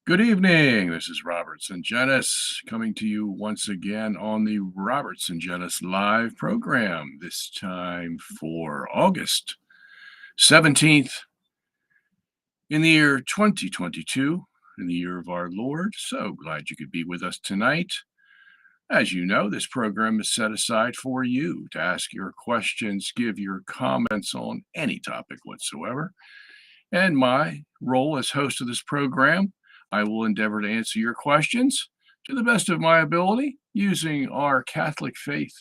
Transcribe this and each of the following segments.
Good evening. This is Robert Sungenis coming to you once again on the Robert Sungenis live program, this time for August 17th in the year 2022, in the year of our Lord. So glad you could be with us tonight. As you know, this program is set aside for you to ask your questions, give your comments on any topic whatsoever. And my role as host of this program, I will endeavor to answer your questions to the best of my ability using our Catholic faith,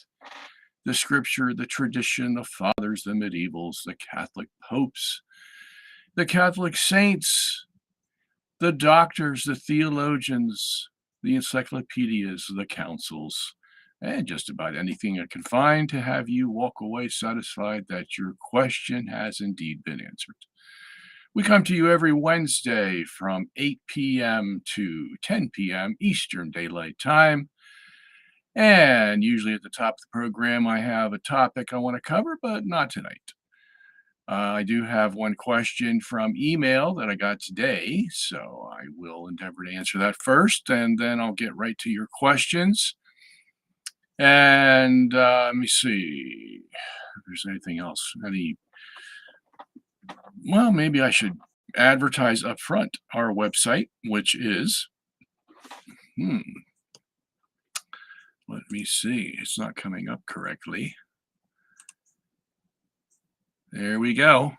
the scripture, the tradition, the fathers, the medievals, the Catholic popes, the Catholic saints, the doctors, the theologians, the encyclopedias, the councils, and just about anything I can find to have you walk away satisfied that your question has indeed been answered. We come to you every Wednesday from 8 p.m. to 10 p.m. Eastern Daylight Time. And usually at the top of the program, I have a topic I want to cover, but not tonight. I do have one question from email that I got today, so I will endeavor to answer that first, and then I'll get right to your questions. And let me see if there's anything else. Well, maybe I should advertise up front our website, which is, let me see, it's not coming up correctly. There we go.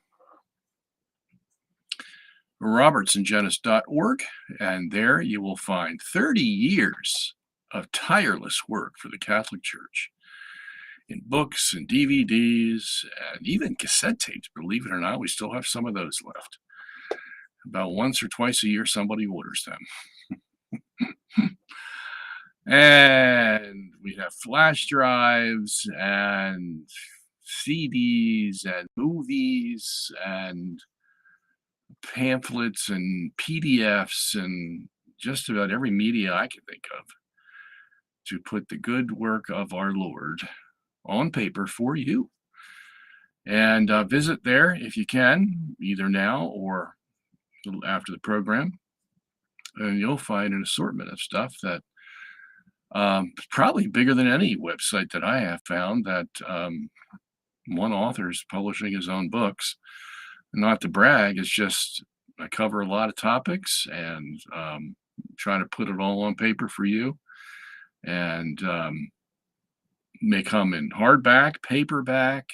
robertsandgenis.org, and there you will find 30 years of tireless work for the Catholic Church in books and DVDs and even cassette tapes. Believe it or not, we still have some of those left. About once or twice a year, somebody orders them. And we have flash drives and CDs and movies and pamphlets and PDFs and just about every media I can think of to put the good work of our Lord on paper for you. And visit there if you can, either now or a little after the program. And you'll find an assortment of stuff that probably bigger than any website that I have found, that one author is publishing his own books. Not to brag, it's just I cover a lot of topics and try to put it all on paper for you. And may come in hardback, paperback,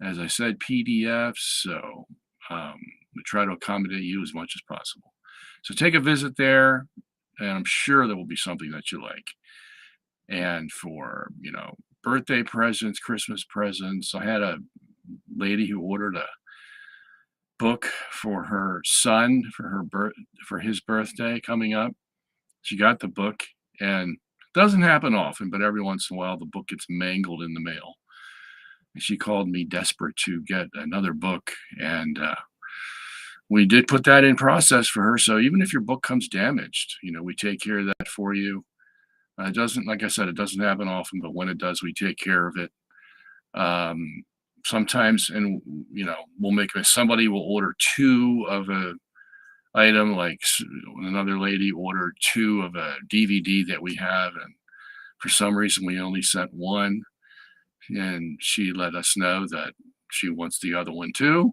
as I said, PDFs. So we try to accommodate you as much as possible. So take a visit there, and I'm sure there will be something that you like. And for, birthday presents, Christmas presents, I had a lady who ordered a book for her son for his birthday coming up. She got the book, and it doesn't happen often, but every once in a while the book gets mangled in the mail. And she called me desperate to get another book, and we did put that in process for her. So even if your book comes damaged, we take care of that for you. It doesn't, like I said, it doesn't happen often, but when it does, we take care of it. Sometimes, and somebody will order two of a item, like another lady ordered two of a DVD that we have, and for some reason we only sent one, and she let us know that she wants the other one too.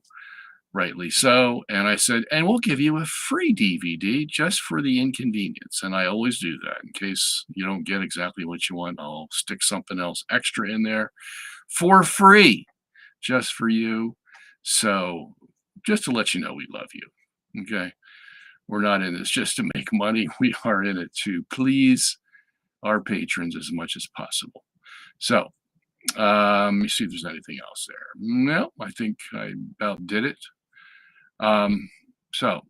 Rightly so. And I said, and we'll give you a free DVD just for the inconvenience. And I always do that in case you don't get exactly what you want. I'll stick something else extra in there for free, just for you. So just to let you know, we love you. Okay. We're not in this just to make money. We are in it to please our patrons as much as possible. So let me see if there's anything else there. No, I think I about did it. So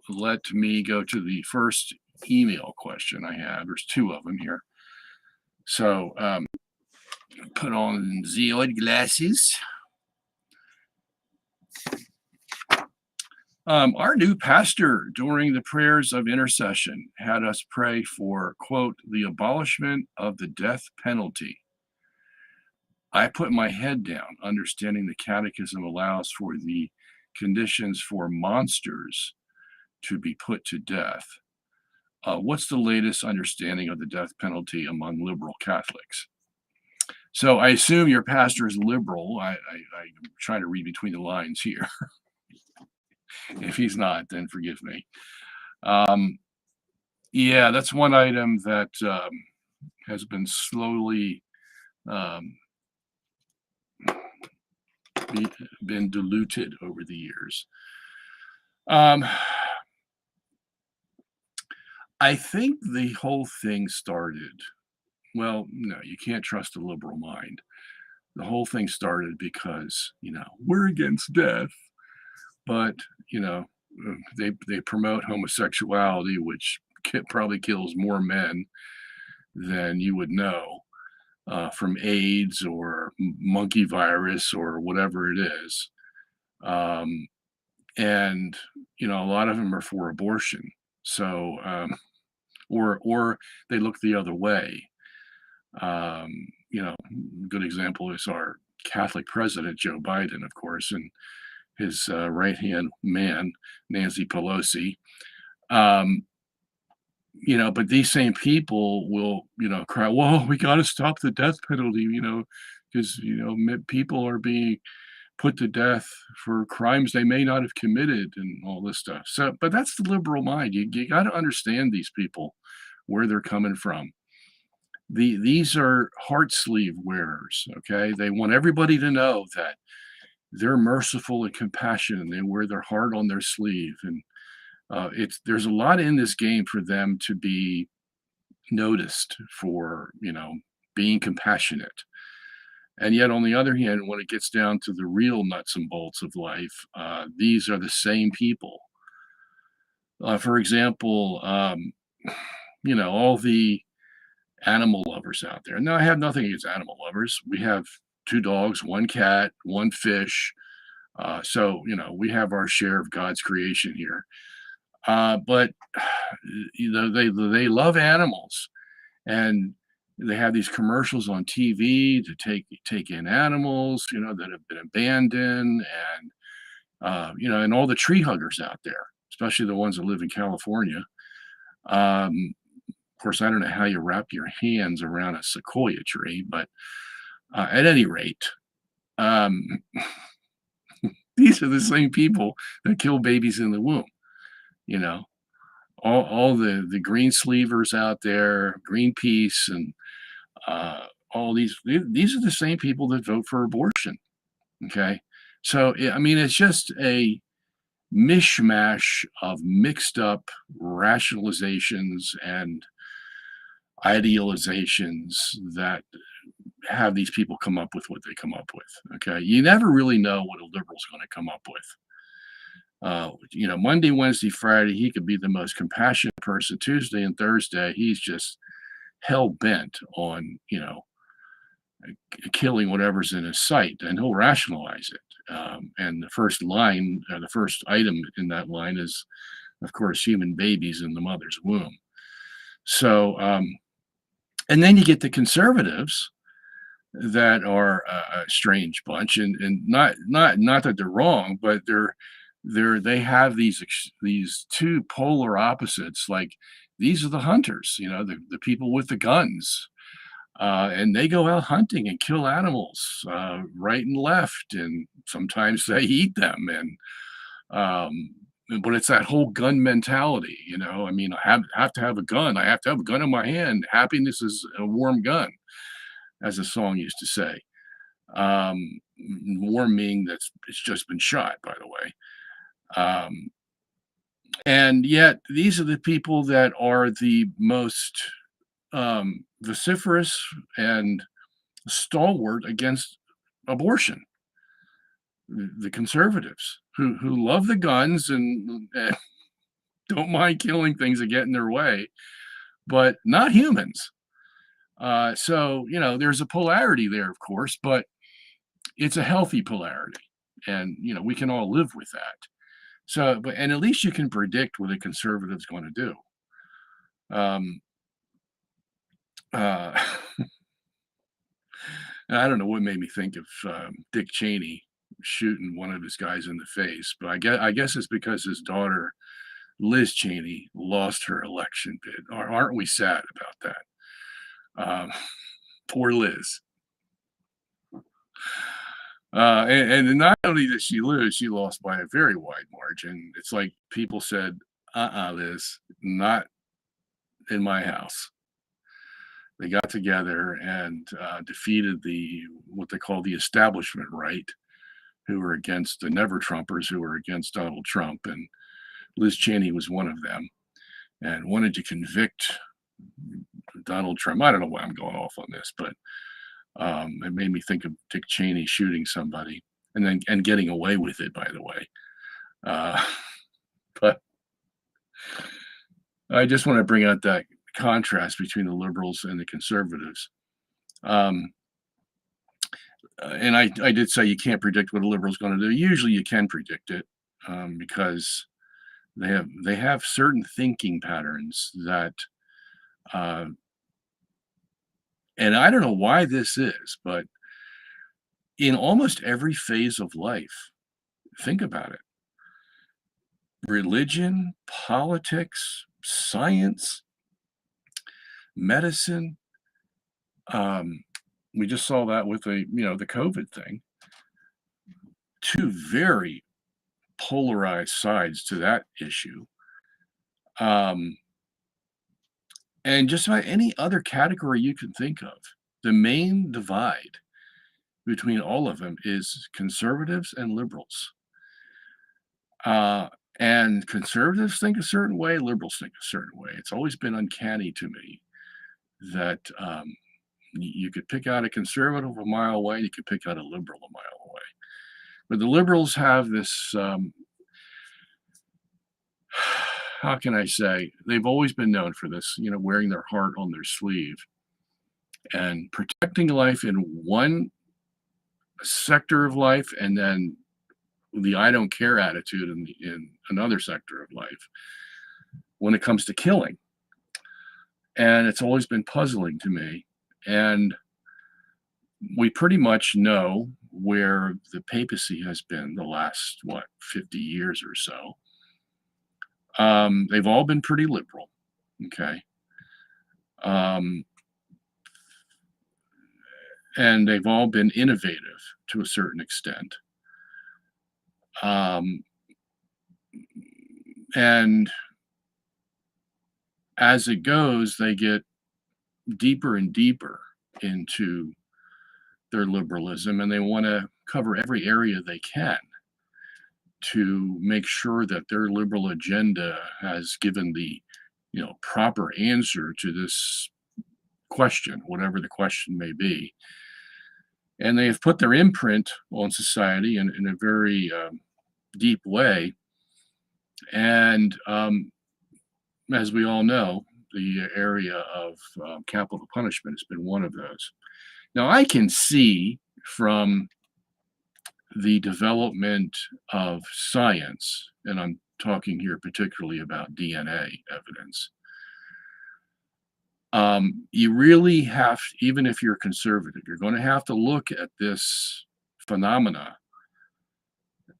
let me go to the first email question I have. There's two of them here. So put on the old glasses. Our new pastor, during the prayers of intercession, had us pray for, quote, the abolishment of the death penalty. I put my head down, understanding the Catechism allows for the conditions for monsters to be put to death. What's the latest understanding of the death penalty among liberal Catholics? So I assume your pastor is liberal. I'm trying to read between the lines here. If he's not, then forgive me. Yeah, that's one item that has been slowly um, been diluted over the years. I think the whole thing started, well, no, you can't trust a liberal mind. The whole thing started because, we're against death, but, you know, they promote homosexuality, which probably kills more men than you would know from AIDS or monkey virus or whatever it is. Um, and, a lot of them are for abortion. So, or they look the other way. Um, Good example is our Catholic president, Joe Biden, of course, and his right-hand man, Nancy Pelosi. Um, but these same people will, cry, "Whoa, we got to stop the death penalty," because people are being put to death for crimes they may not have committed and all this stuff. So, but that's the liberal mind. You got to understand these people, where they're coming from. These are heart sleeve wearers. Okay, they want everybody to know that they're merciful and compassionate, and they wear their heart on their sleeve. And there's a lot in this game for them to be noticed for, being compassionate. And yet, on the other hand, when it gets down to the real nuts and bolts of life, these are the same people. For example, all the animal lovers out there. Now, I have nothing against animal lovers. We have 2 dogs, 1 cat, 1 fish. So, we have our share of God's creation here. But they love animals, and they have these commercials on TV to take in animals, that have been abandoned, and and all the tree huggers out there, especially the ones that live in California. Of course, I don't know how you wrap your hands around a sequoia tree, but at any rate, um, these are the same people that kill babies in the womb. You know, all the green sleevers out there, Greenpeace, and all these are the same people that vote for abortion. Okay, so I mean, it's just a mishmash of mixed up rationalizations and idealizations that have these people come up with what they come up with. Okay, you never really know what a liberal's going to come up with. Monday, Wednesday, Friday, he could be the most compassionate person. Tuesday and Thursday, he's just hell bent on, killing whatever's in his sight, and he'll rationalize it. And the first item in that line is, of course, human babies in the mother's womb. So, and then you get the conservatives that are a strange bunch, and not that they're wrong, but they have these two polar opposites. Like, these are the hunters, the people with the guns, and they go out hunting and kill animals right and left, and sometimes they eat them. And but it's that whole gun mentality. I mean, I have to have a gun. I have to have a gun in my hand. Happiness is a warm gun, as a song used to say. Warm meaning it's just been shot, by the way. And yet, these are the people that are the most vociferous and stalwart against abortion. The conservatives who love the guns and don't mind killing things that get in their way, but not humans. So, there's a polarity there, of course, but it's a healthy polarity. And, we can all live with that. So, and at least you can predict what a conservative's going to do. Um, uh, I don't know what made me think of Dick Cheney shooting one of his guys in the face, but I guess it's because his daughter Liz Cheney lost her election bid. Aren't we sad about that? Poor Liz. And not only did she lose, she lost by a very wide margin. It's like people said, Liz, not in my house. They got together and defeated what they call the establishment right, who were against the never Trumpers, who were against Donald Trump. And Liz Cheney was one of them and wanted to convict Donald Trump. I don't know why I'm going off on this, but it made me think of Dick Cheney shooting somebody and getting away with it, by the way. But I just want to bring out that contrast between the liberals and the conservatives. And I did say you can't predict what a liberal is going to do. Usually you can predict it because they have certain thinking patterns that and I don't know why this is, but in almost every phase of life, think about it. Religion, politics, science, medicine. We just saw that with the COVID thing. Two very polarized sides to that issue. And just about any other category you can think of, the main divide between all of them is conservatives and liberals. And conservatives think a certain way, liberals think a certain way. It's always been uncanny to me that you could pick out a conservative a mile away, you could pick out a liberal a mile away. But the liberals have this, how can I say, they've always been known for this, wearing their heart on their sleeve and protecting life in one sector of life and then the I don't care attitude in another sector of life when it comes to killing. And it's always been puzzling to me. And we pretty much know where the papacy has been the last, 50 years or so. They've all been pretty liberal, okay? And they've all been innovative to a certain extent. And as it goes, they get deeper and deeper into their liberalism, and they want to cover every area they can to make sure that their liberal agenda has given the proper answer to this question, whatever the question may be. And they have put their imprint on society in a very deep way. And as we all know, the area of capital punishment has been one of those. Now, I can see from the development of science, and I'm talking here particularly about DNA evidence, you really have, even if you're conservative, you're going to have to look at this phenomena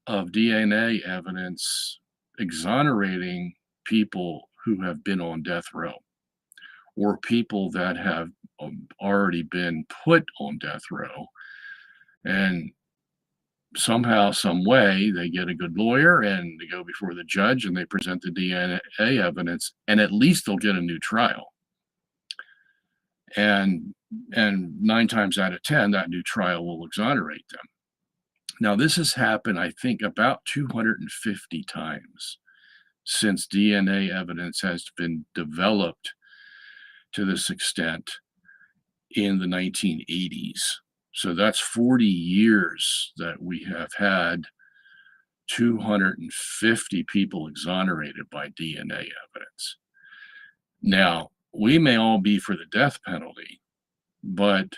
of DNA evidence exonerating people who have been on death row or people that have already been put on death row. And somehow, some way, they get a good lawyer and they go before the judge and they present the DNA evidence, and at least they'll get a new trial. And 9 times out of 10, that new trial will exonerate them. Now, this has happened, I think, about 250 times since DNA evidence has been developed to this extent in the 1980s. So that's 40 years that we have had 250 people exonerated by DNA evidence. Now, we may all be for the death penalty, but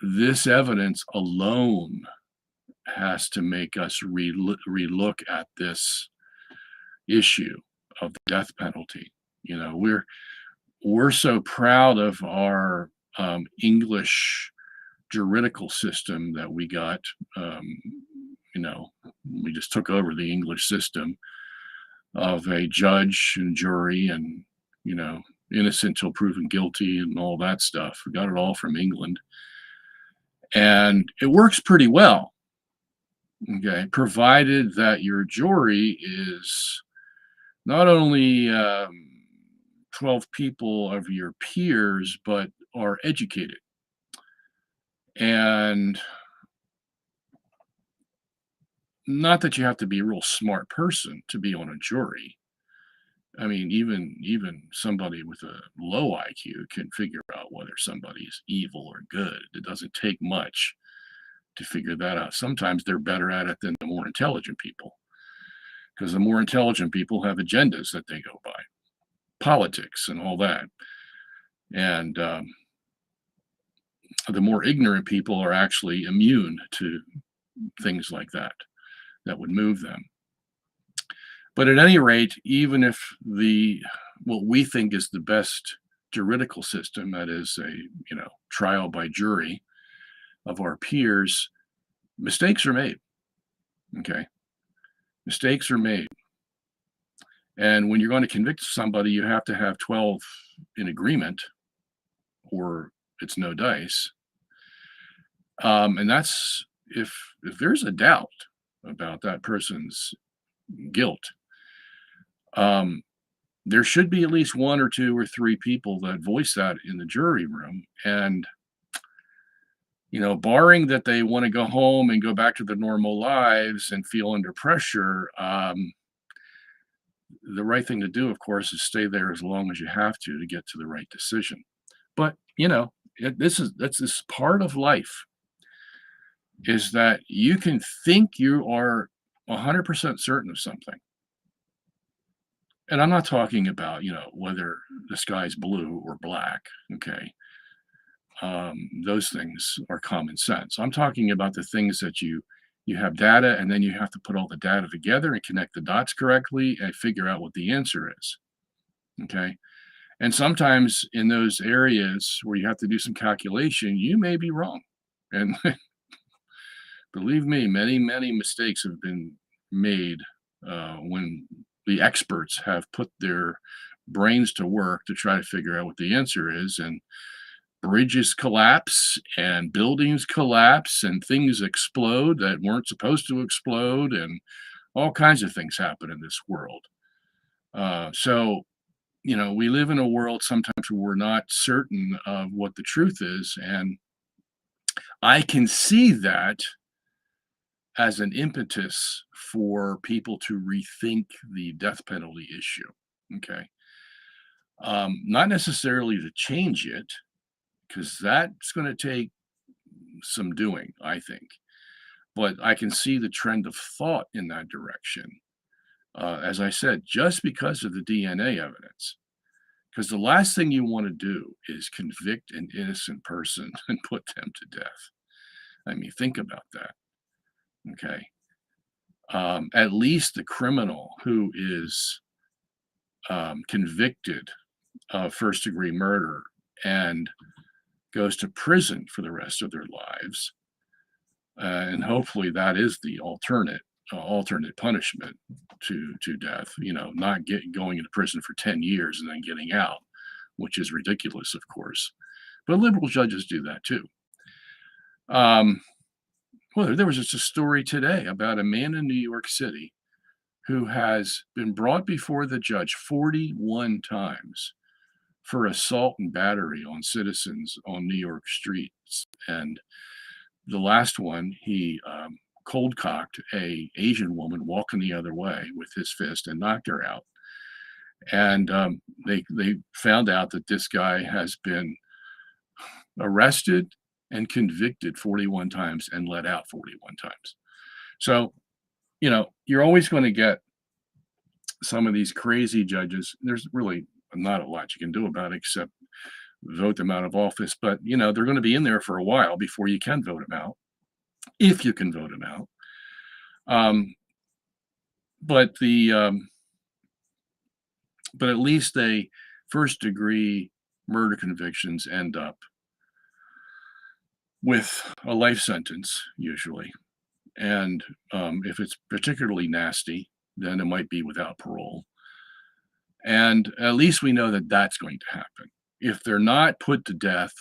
this evidence alone has to make us relook at this issue of the death penalty. We're so proud of our English juridical system that we got. We just took over the English system of a judge and jury and, innocent till proven guilty and all that stuff. We got it all from England. And it works pretty well, okay, provided that your jury is not only 12 people of your peers, but are educated. And not that you have to be a real smart person to be on a jury. I mean, even somebody with a low IQ can figure out whether somebody's evil or good. It doesn't take much to figure that out. Sometimes they're better at it than the more intelligent people, because the more intelligent people have agendas that they go by, politics and all that. And the more ignorant people are actually immune to things like that would move them. But at any rate, even if what we think is the best juridical system, that is a trial by jury of our peers, mistakes are made. Okay, mistakes are made, and when you're going to convict somebody, you have to have 12 in agreement, or it's no dice. And that's if there's a doubt about that person's guilt. There should be at least one or two or three people that voice that in the jury room. And, barring that they want to go home and go back to their normal lives and feel under pressure, the right thing to do, of course, is stay there as long as you have to get to the right decision. But, that's part of life, is that you can think you are 100% certain of something. And I'm not talking about, whether the sky's blue or black, okay? Those things are common sense. I'm talking about the things that you have data, and then you have to put all the data together and connect the dots correctly and figure out what the answer is, okay? And sometimes in those areas where you have to do some calculation, you may be wrong. And believe me, many, many mistakes have been made when the experts have put their brains to work to try to figure out what the answer is. And bridges collapse and buildings collapse and things explode that weren't supposed to explode, and all kinds of things happen in this world. So, we live in a world sometimes where we're not certain of what the truth is. And I can see that as an impetus for people to rethink the death penalty issue. Okay. Not necessarily to change it, because that's going to take some doing, I think. But I can see the trend of thought in that direction. As I said, just because of the DNA evidence. Because the last thing you want to do is convict an innocent person and put them to death. I mean, think about that. Okay. At least the criminal who is convicted of first degree murder and goes to prison for the rest of their lives, and hopefully that is the alternate punishment to death. Not going into prison for 10 years and then getting out, which is ridiculous, of course. But liberal judges do that too. Well, there was just a story today about a man in New York City who has been brought before the judge 41 times for assault and battery on citizens on New York streets. And the last one, he cold cocked a Asian woman walking the other way with his fist and knocked her out. And they found out that this guy has been arrested and convicted 41 times and let out 41 times. So, you're always going to get some of these crazy judges. There's really not a lot you can do about it except vote them out of office. But, they're going to be in there for a while before you can vote them out, if you can vote them out. But at least they first degree murder convictions end up with a life sentence usually. And if it's particularly nasty, then it might be without parole. And at least we know that that's going to happen. If they're not put to death,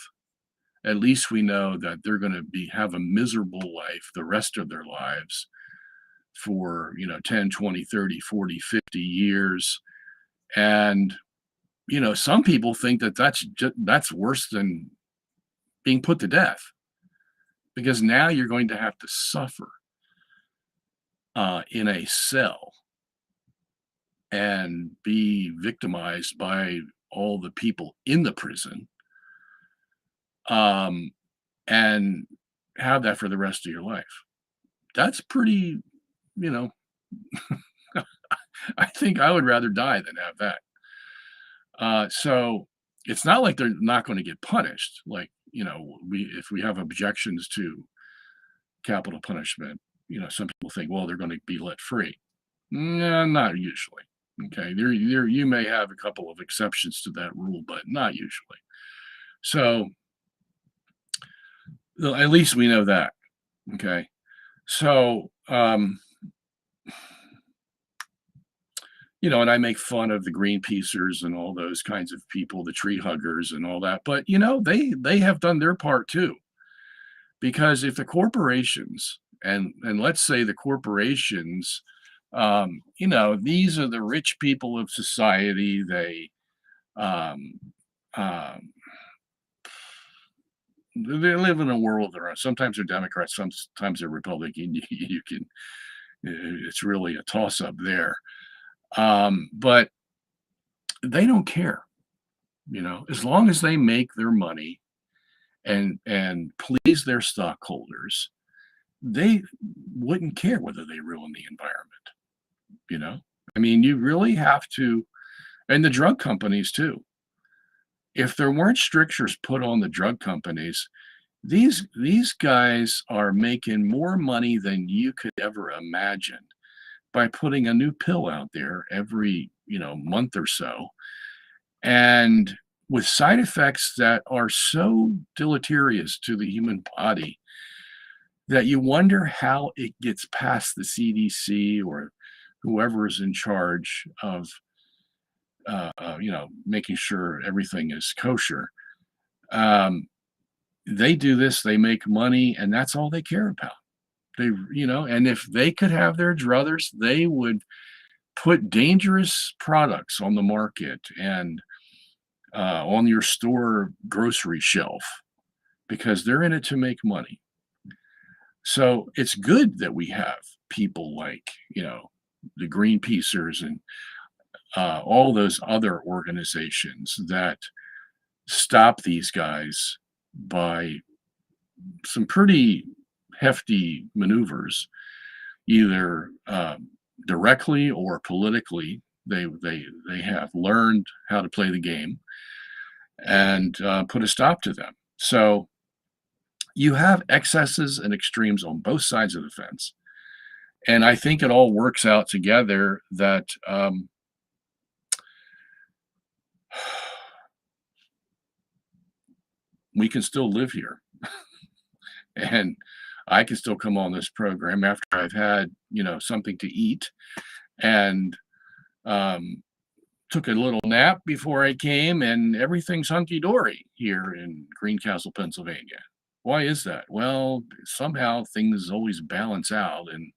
at least we know that they're going to have a miserable life the rest of their lives for 10, 20, 30, 40, 50 years. And some people think that that's worse than being put to death, because now you're going to have to suffer in a cell and be victimized by all the people in the prison, and have that for the rest of your life. That's pretty, you know, I think I would rather die than have that. So it's not like they're not going to get punished. Like, if we have objections to capital punishment, some people think, well, they're going to be let free. No, not usually. Okay, there you may have a couple of exceptions to that rule, but not usually. So at least we know that. Okay, so and I make fun of the Greenpeacers and all those kinds of people, the tree huggers and all that, but they have done their part too. Because if the corporations, and let's say the corporations, these are the rich people of society. Um, um, they live in a world that sometimes they're Democrats, sometimes they're Republican. You can, it's really a toss up there. But they don't care, as long as they make their money and please their stockholders, they wouldn't care whether they ruin the environment. I mean, you really have to, and the drug companies too. If there weren't strictures put on the drug companies, these guys are making more money than you could ever imagine by putting a new pill out there every month or so, and with side effects that are so deleterious to the human body that you wonder how it gets past the CDC or whoever is in charge of making sure everything is kosher. They do this, they make money, and that's all they care about. And if they could have their druthers, they would put dangerous products on the market and on your store grocery shelf, because they're in it to make money. So it's good that we have people like, the Greenpeacers and all those other organizations that stop these guys by some pretty hefty maneuvers, either directly or politically. They have learned how to play the game and put a stop to them. So you have excesses and extremes on both sides of the fence. And I think it all works out together that we can still live here. And I can still come on this program after I've had, something to eat, and took a little nap before I came, and everything's hunky-dory here in Greencastle, Pennsylvania. Why is that? Well, somehow things always balance out, and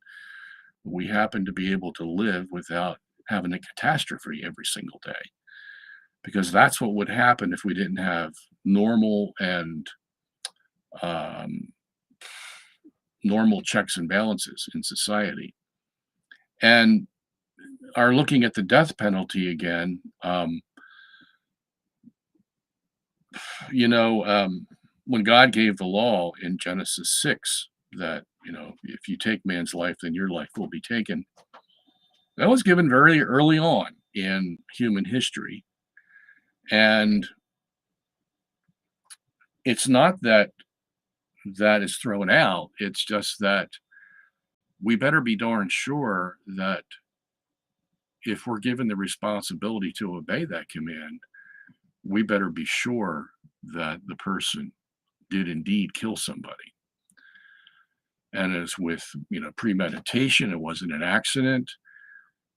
we happen to be able to live without having a catastrophe every single day. Because that's what would happen if we didn't have normal and normal checks and balances in society. And are looking at the death penalty again. When God gave the law in Genesis 6 that, if you take man's life, then your life will be taken, that was given very early on in human history. And it's not that is thrown out. It's just that we better be darn sure that if we're given the responsibility to obey that command, we better be sure that the person did indeed kill somebody. And as with, premeditation, it wasn't an accident.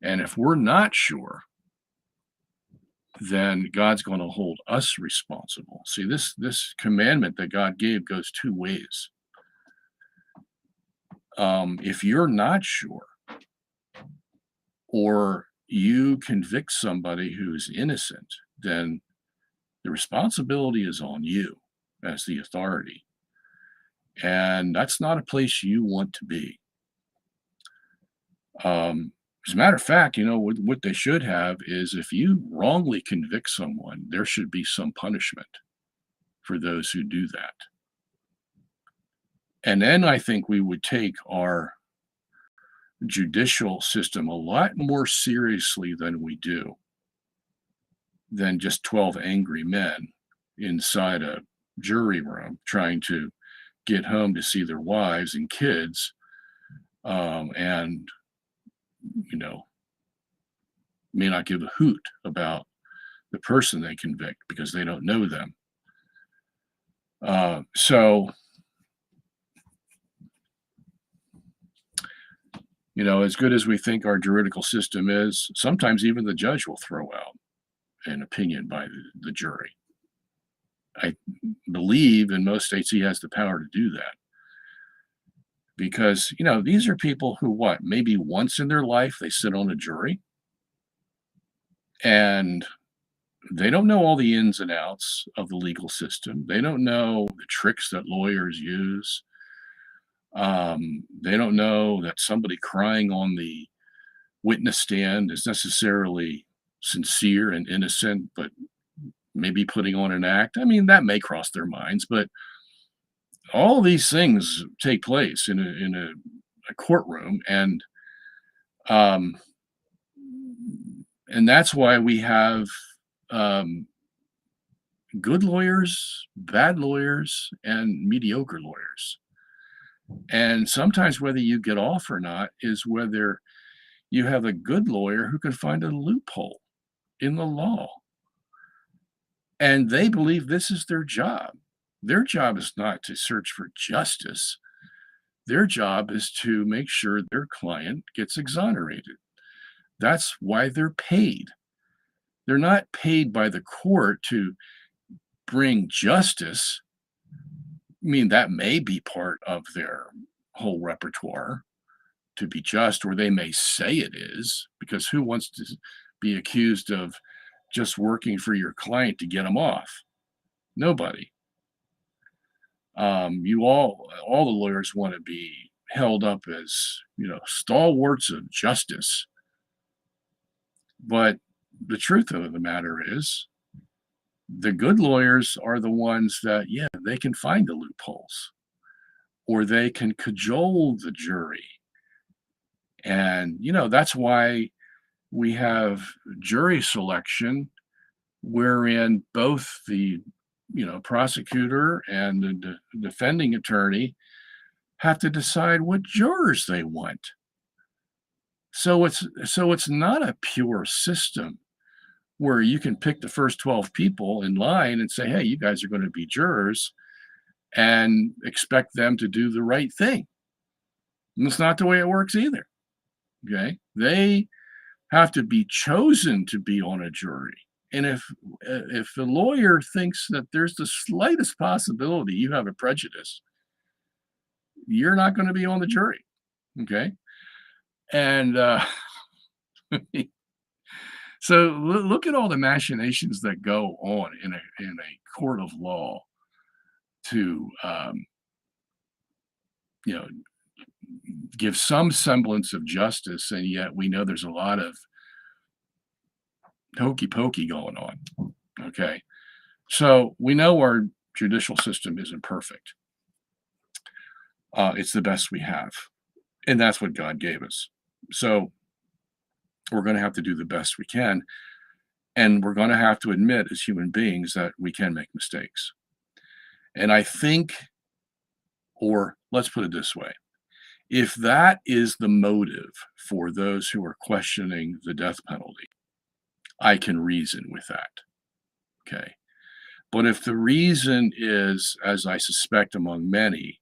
And if we're not sure, then God's going to hold us responsible. See, this commandment that God gave goes two ways. If you're not sure, or you convict somebody who's innocent, then the responsibility is on you as the authority. And that's not a place you want to be. As a matter of fact, what they should have is if you wrongly convict someone, there should be some punishment for those who do that. And then I think we would take our judicial system a lot more seriously than we do, than just 12 angry men inside a jury room trying to get home to see their wives and kids, and may not give a hoot about the person they convict because they don't know them. So as good as we think our juridical system is, sometimes even the judge will throw out an opinion by the jury. I believe in most states he has the power to do that. Because, these are people who, maybe once in their life they sit on a jury and they don't know all the ins and outs of the legal system. They don't know the tricks that lawyers use. They don't know that somebody crying on the witness stand is necessarily sincere and innocent, but maybe putting on an act. I mean, that may cross their minds, but all these things take place in a courtroom, and that's why we have good lawyers, bad lawyers, and mediocre lawyers. And sometimes whether you get off or not is whether you have a good lawyer who can find a loophole in the law. And they believe this is their job. Their job is not to search for justice. Their job is to make sure their client gets exonerated. That's why they're paid. They're not paid by the court to bring justice. I mean, that may be part of their whole repertoire, to be just, or they may say it is, because who wants to be accused of just working for your client to get them off? Nobody. All the lawyers want to be held up as, stalwarts of justice. But the truth of the matter is, the good lawyers are the ones that, they can find the loopholes, or they can cajole the jury. And, that's why we have jury selection, wherein both the, prosecutor and the defending attorney have to decide what jurors they want. So it's not a pure system where you can pick the first 12 people in line and say, hey, you guys are going to be jurors, and expect them to do the right thing. And that's not the way it works either. Okay? They have to be chosen to be on a jury. And if the lawyer thinks that there's the slightest possibility you have a prejudice, you're not going to be on the jury. Okay? And so look at all the machinations that go on in a court of law to give some semblance of justice, and yet we know there's a lot of hokey pokey going on. Okay, so we know our judicial system isn't perfect. It's the best we have, and that's what God gave us. So we're going to have to do the best we can, and we're going to have to admit as human beings that we can make mistakes. And I think, or let's put it this way, if that is the motive for those who are questioning the death penalty, I can reason with that. Okay. But if the reason is, as I suspect among many,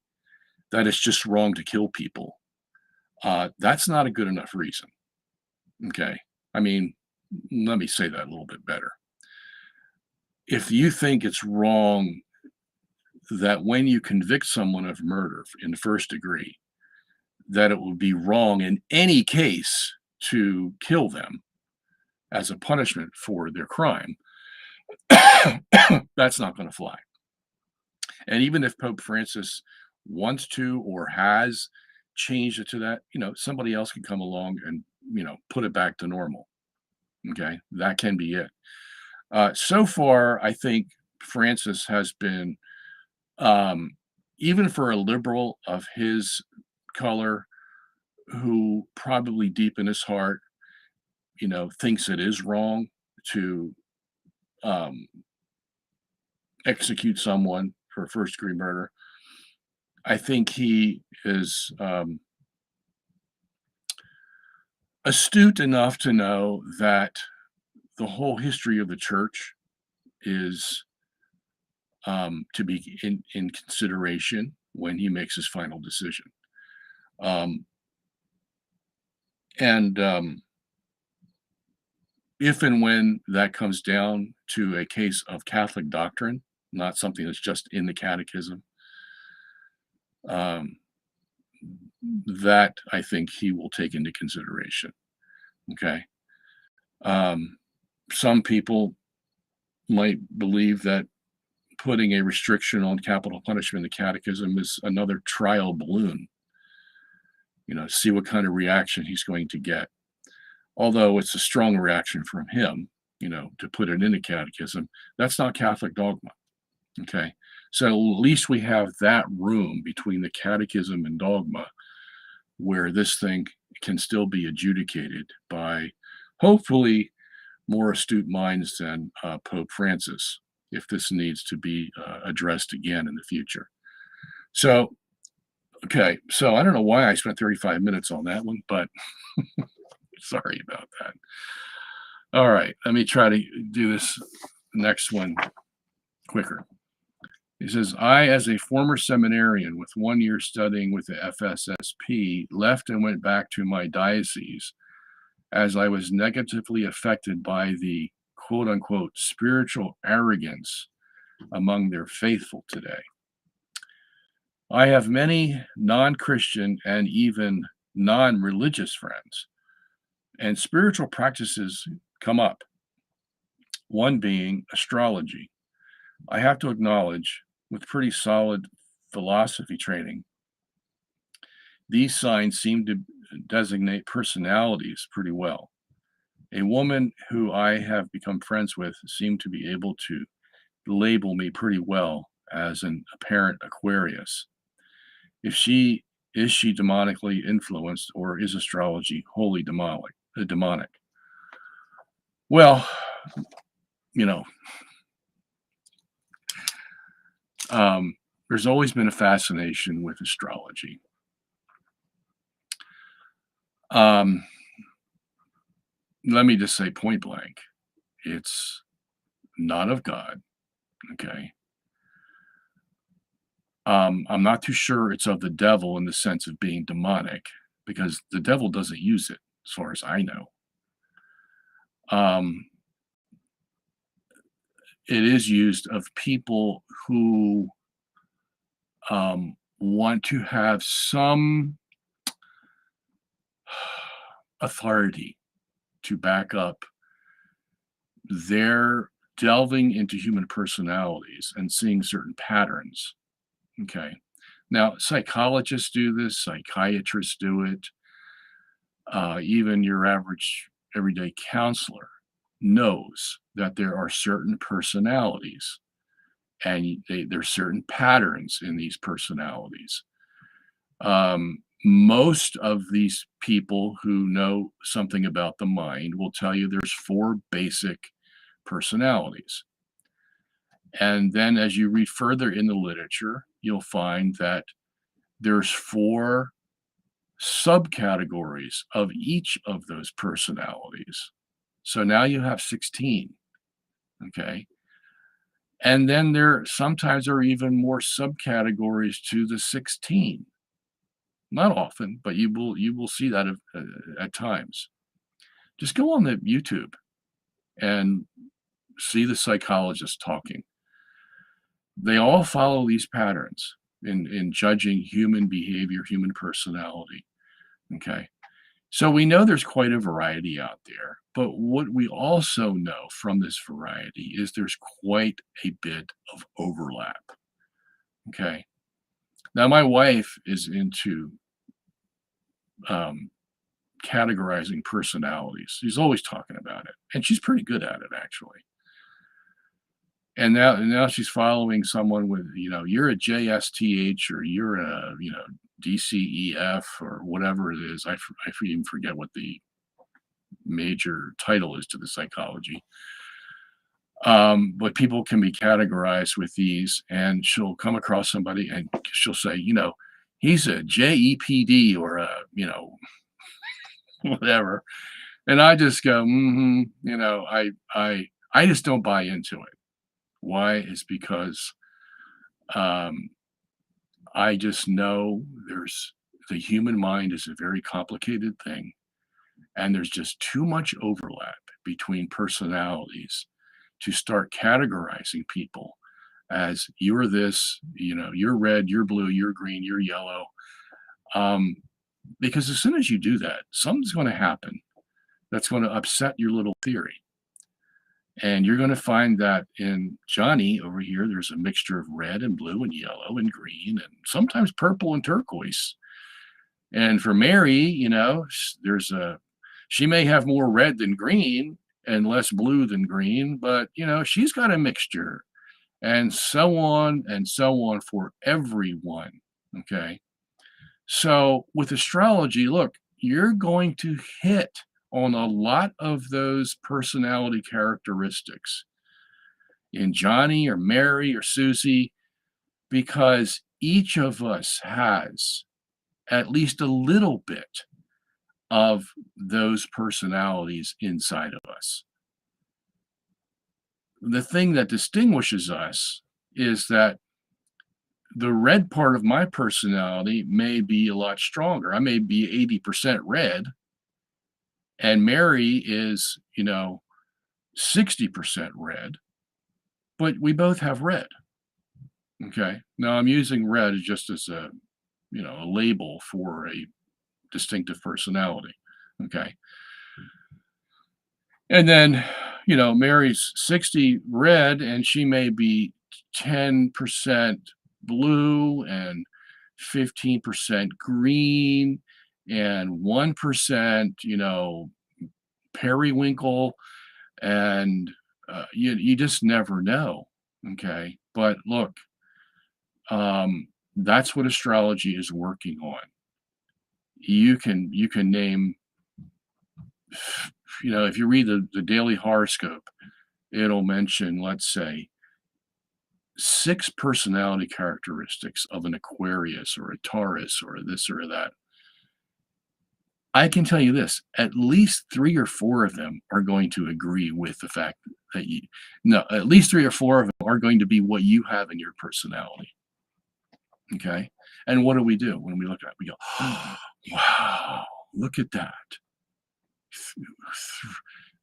that it's just wrong to kill people, that's not a good enough reason. Okay. I mean, let me say that a little bit better. If you think it's wrong that when you convict someone of murder in the first degree, that it would be wrong in any case to kill them as a punishment for their crime, that's not going to fly. And even if Pope Francis wants to or has changed it to that, somebody else can come along and, put it back to normal. Okay. That can be it. So far, I think Francis has been, um, even for a liberal of his color, who probably deep in his heart, thinks it is wrong to um, execute someone for first degree murder. I think he is astute enough to know that the whole history of the church is to be in consideration when he makes his final decision. Um, and if and when that comes down to a case of Catholic doctrine, not something that's just in the catechism, um, that I think he will take into consideration. Okay. Um, some people might believe that putting a restriction on capital punishment in the catechism is another trial balloon, see what kind of reaction he's going to get. Although it's a strong reaction from him, to put it in the catechism, that's not Catholic dogma. Okay. So at least we have that room between the catechism and dogma where this thing can still be adjudicated by hopefully more astute minds than Pope Francis, if this needs to be addressed again in the future. So, okay, so I don't know why I spent 35 minutes on that one, but sorry about that. All right, let me try to do this next one quicker. He says, I, as a former seminarian with 1 year studying with the FSSP, left and went back to my diocese as I was negatively affected by the quote unquote spiritual arrogance among their faithful today. I have many non Christian and even non religious friends, and spiritual practices come up, one being astrology. I have to acknowledge, with pretty solid philosophy training, these signs seem to designate personalities pretty well. A woman who I have become friends with seemed to be able to label me pretty well as an apparent Aquarius. If she is she demonically influenced, or is astrology wholly demonic? Well, you know, there's always been a fascination with astrology. Let me just say point blank, it's not of God. Okay. I'm not too sure it's of the devil in the sense of being demonic, because the devil doesn't use it, as far as I know. It is used of people who want to have some authority to back up their delving into human personalities and seeing certain patterns. Okay. Now, psychologists do this, psychiatrists do it, even your average everyday counselor knows that there are certain personalities and there's certain patterns in these personalities. Most of these people who know something about the mind will tell you there's 4 basic personalities. And then as you read further in the literature, you'll find that there's 4 subcategories of each of those personalities. So now you have 16. Okay. And then there sometimes are even more subcategories to the 16. Not often, but you will see that at times. Just go on the YouTube and see the psychologists talking. They all follow these patterns in judging human behavior, human personality. Okay. So we know there's quite a variety out there, but what we also know from this variety is there's quite a bit of overlap. Okay. Now, my wife is into categorizing personalities. She's always talking about it, and she's pretty good at it, actually. And now she's following someone with, you're a JSTH or you're a, DCEF or whatever it is. I even forget what the major title is to the psychology. But people can be categorized with these, and she'll come across somebody and she'll say, he's a JEPD or a, whatever. And I just go, I just don't buy into it. Why? Is because I just know the human mind is a very complicated thing, and there's just too much overlap between personalities to start categorizing people as you're this, you're red, you're blue, you're green, you're yellow. Because as soon as you do that, something's going to happen that's going to upset your little theory. And you're going to find that in Johnny over here, there's a mixture of red and blue and yellow and green and sometimes purple and turquoise. And for Mary, she may have more red than green and less blue than green, but, she's got a mixture, and so on for everyone. Okay. So with astrology, look, you're going to hit on a lot of those personality characteristics in Johnny or Mary or Susie, because each of us has at least a little bit of those personalities inside of us. The thing that distinguishes us is that the red part of my personality may be a lot stronger. I may be 80% red, and Mary is, 60% red, but we both have red. Okay. Now I'm using red just as a label for a distinctive personality. Okay. And then, Mary's 60 red, and she may be 10% blue and 15% green and 1%, periwinkle, and you just never know. Okay. But look, that's what astrology is working on. You can name, if you read the daily horoscope, it'll mention, let's say, 6 personality characteristics of an Aquarius or a Taurus or this or that. I can tell you this, at least 3 or 4 of them are going to agree with the fact that at least 3 or 4 of them are going to be what you have in your personality. Okay. And what do we do when we look at it? We go, oh, wow, look at that.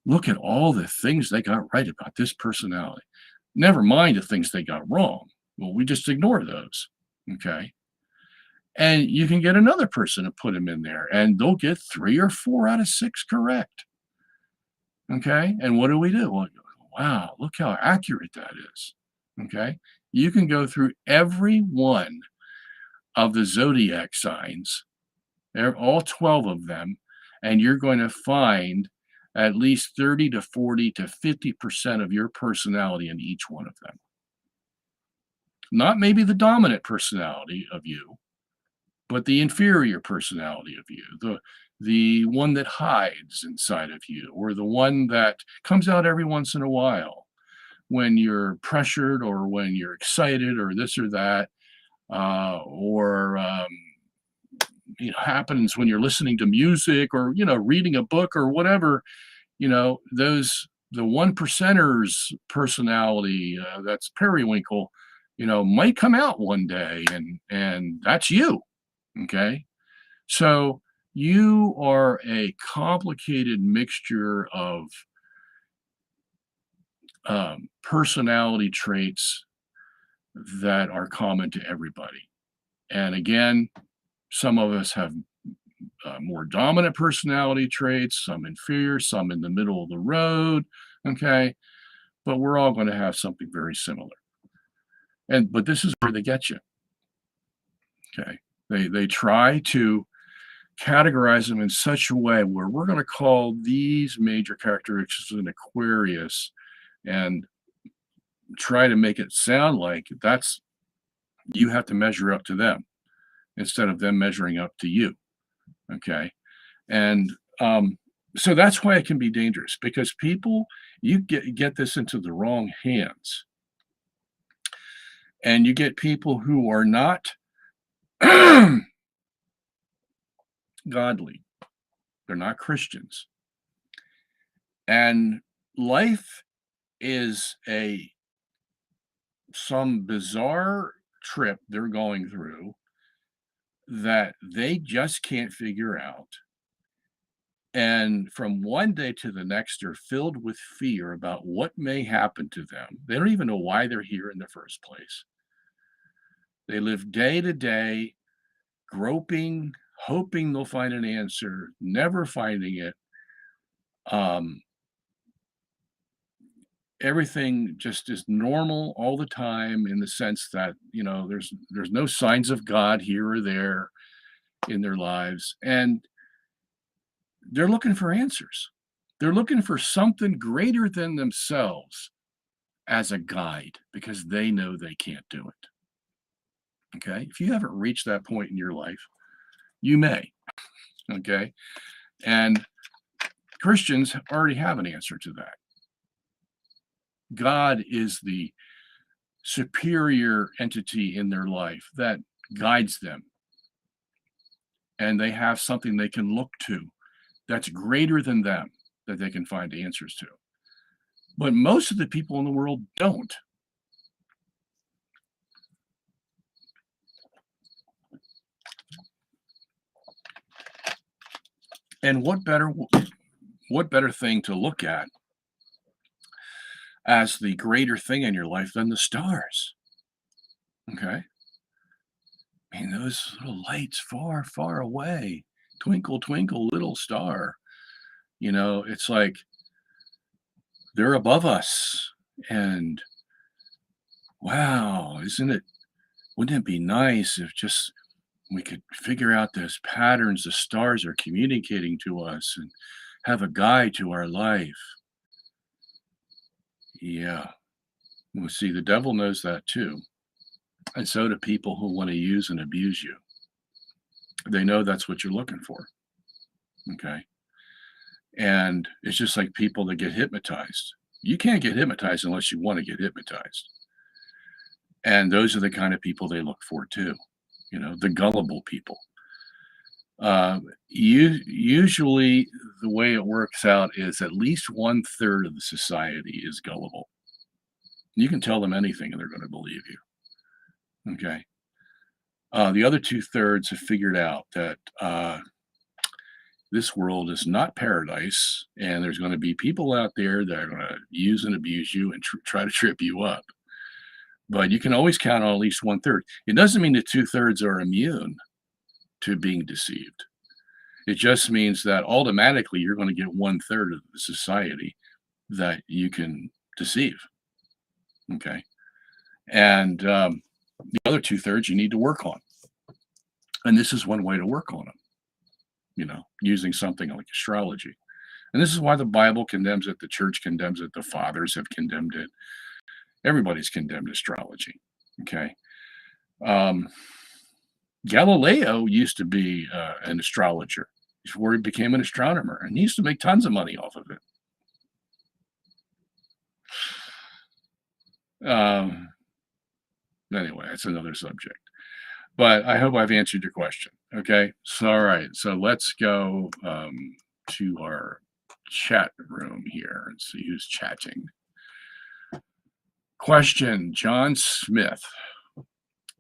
Look at all the things they got right about this personality. Never mind the things they got wrong. Well, we just ignore those. Okay. And you can get another person to put them in there, and they'll get 3 or 4 out of 6 correct. Okay. And what do? Well, wow, look how accurate that is. Okay. You can go through every one of the zodiac signs, all 12 of them, and you're going to find at least 30 to 40 to 50% of your personality in each one of them. Not maybe the dominant personality of you, but the inferior personality of you, the one that hides inside of you, or the one that comes out every once in a while when you're pressured or when you're excited or this or that, or happens when you're listening to music or reading a book or whatever. The one percenters personality, that's periwinkle, might come out one day, and that's you. Okay. So You are a complicated mixture of personality traits that are common to everybody. And again, some of us have more dominant personality traits, some inferior, some in the middle of the road. Okay. But we're all going to have something very similar. But this is where they get you. Okay. They try to categorize them in such a way where we're going to call these major characteristics an Aquarius and try to make it sound like that's you have to measure up to them instead of them measuring up to you. Okay. And so that's why it can be dangerous, because people, you get this into the wrong hands, and you get people who are not godly. They're not Christians. And life is some bizarre trip they're going through that they just can't figure out. And from one day to the next, they're filled with fear about what may happen to them. They don't even know why they're here in the first place. They live day to day, groping, hoping they'll find an answer, never finding it. Everything just is normal all the time, in the sense that, there's no signs of God here or there in their lives. And they're looking for answers. They're looking for something greater than themselves as a guide, because they know they can't do it. Okay. If you haven't reached that point in your life, you may. Okay. And Christians already have an answer to that. God is the superior entity in their life that guides them. And they have something they can look to that's greater than them, that they can find answers to. But most of the people in the world don't. And what better thing to look at as the greater thing in your life than the stars? Okay. I mean, those little lights far, far away. Twinkle, twinkle, little star. It's like they're above us. And wow, wouldn't it be nice if just we could figure out those patterns the stars are communicating to us and have a guide to our life? Yeah. Well, see, the devil knows that too. And so do people who want to use and abuse you. They know that's what you're looking for. Okay. And it's just like people that get hypnotized. You can't get hypnotized unless you want to get hypnotized. And those are the kind of people they look for too. The gullible people. Usually the way it works out is at least 1/3 of the society is gullible. You can tell them anything and they're going to believe you. Okay. The other 2/3 have figured out that this world is not paradise, and there's going to be people out there that are going to use and abuse you and try to trip you up. But you can always count on at least 1/3. It doesn't mean that 2/3 are immune to being deceived. It just means that automatically you're going to get 1/3 of the society that you can deceive. Okay. And the other 2/3 you need to work on. And this is one way to work on them, using something like astrology. And this is why the Bible condemns it, the church condemns it, the fathers have condemned it. Everybody's condemned astrology. Okay. Galileo used to be an astrologer before he became an astronomer, and he used to make tons of money off of it. Anyway, that's another subject. But I hope I've answered your question. Okay. So, all right. So let's go to our chat room here and see who's chatting. Question. John Smith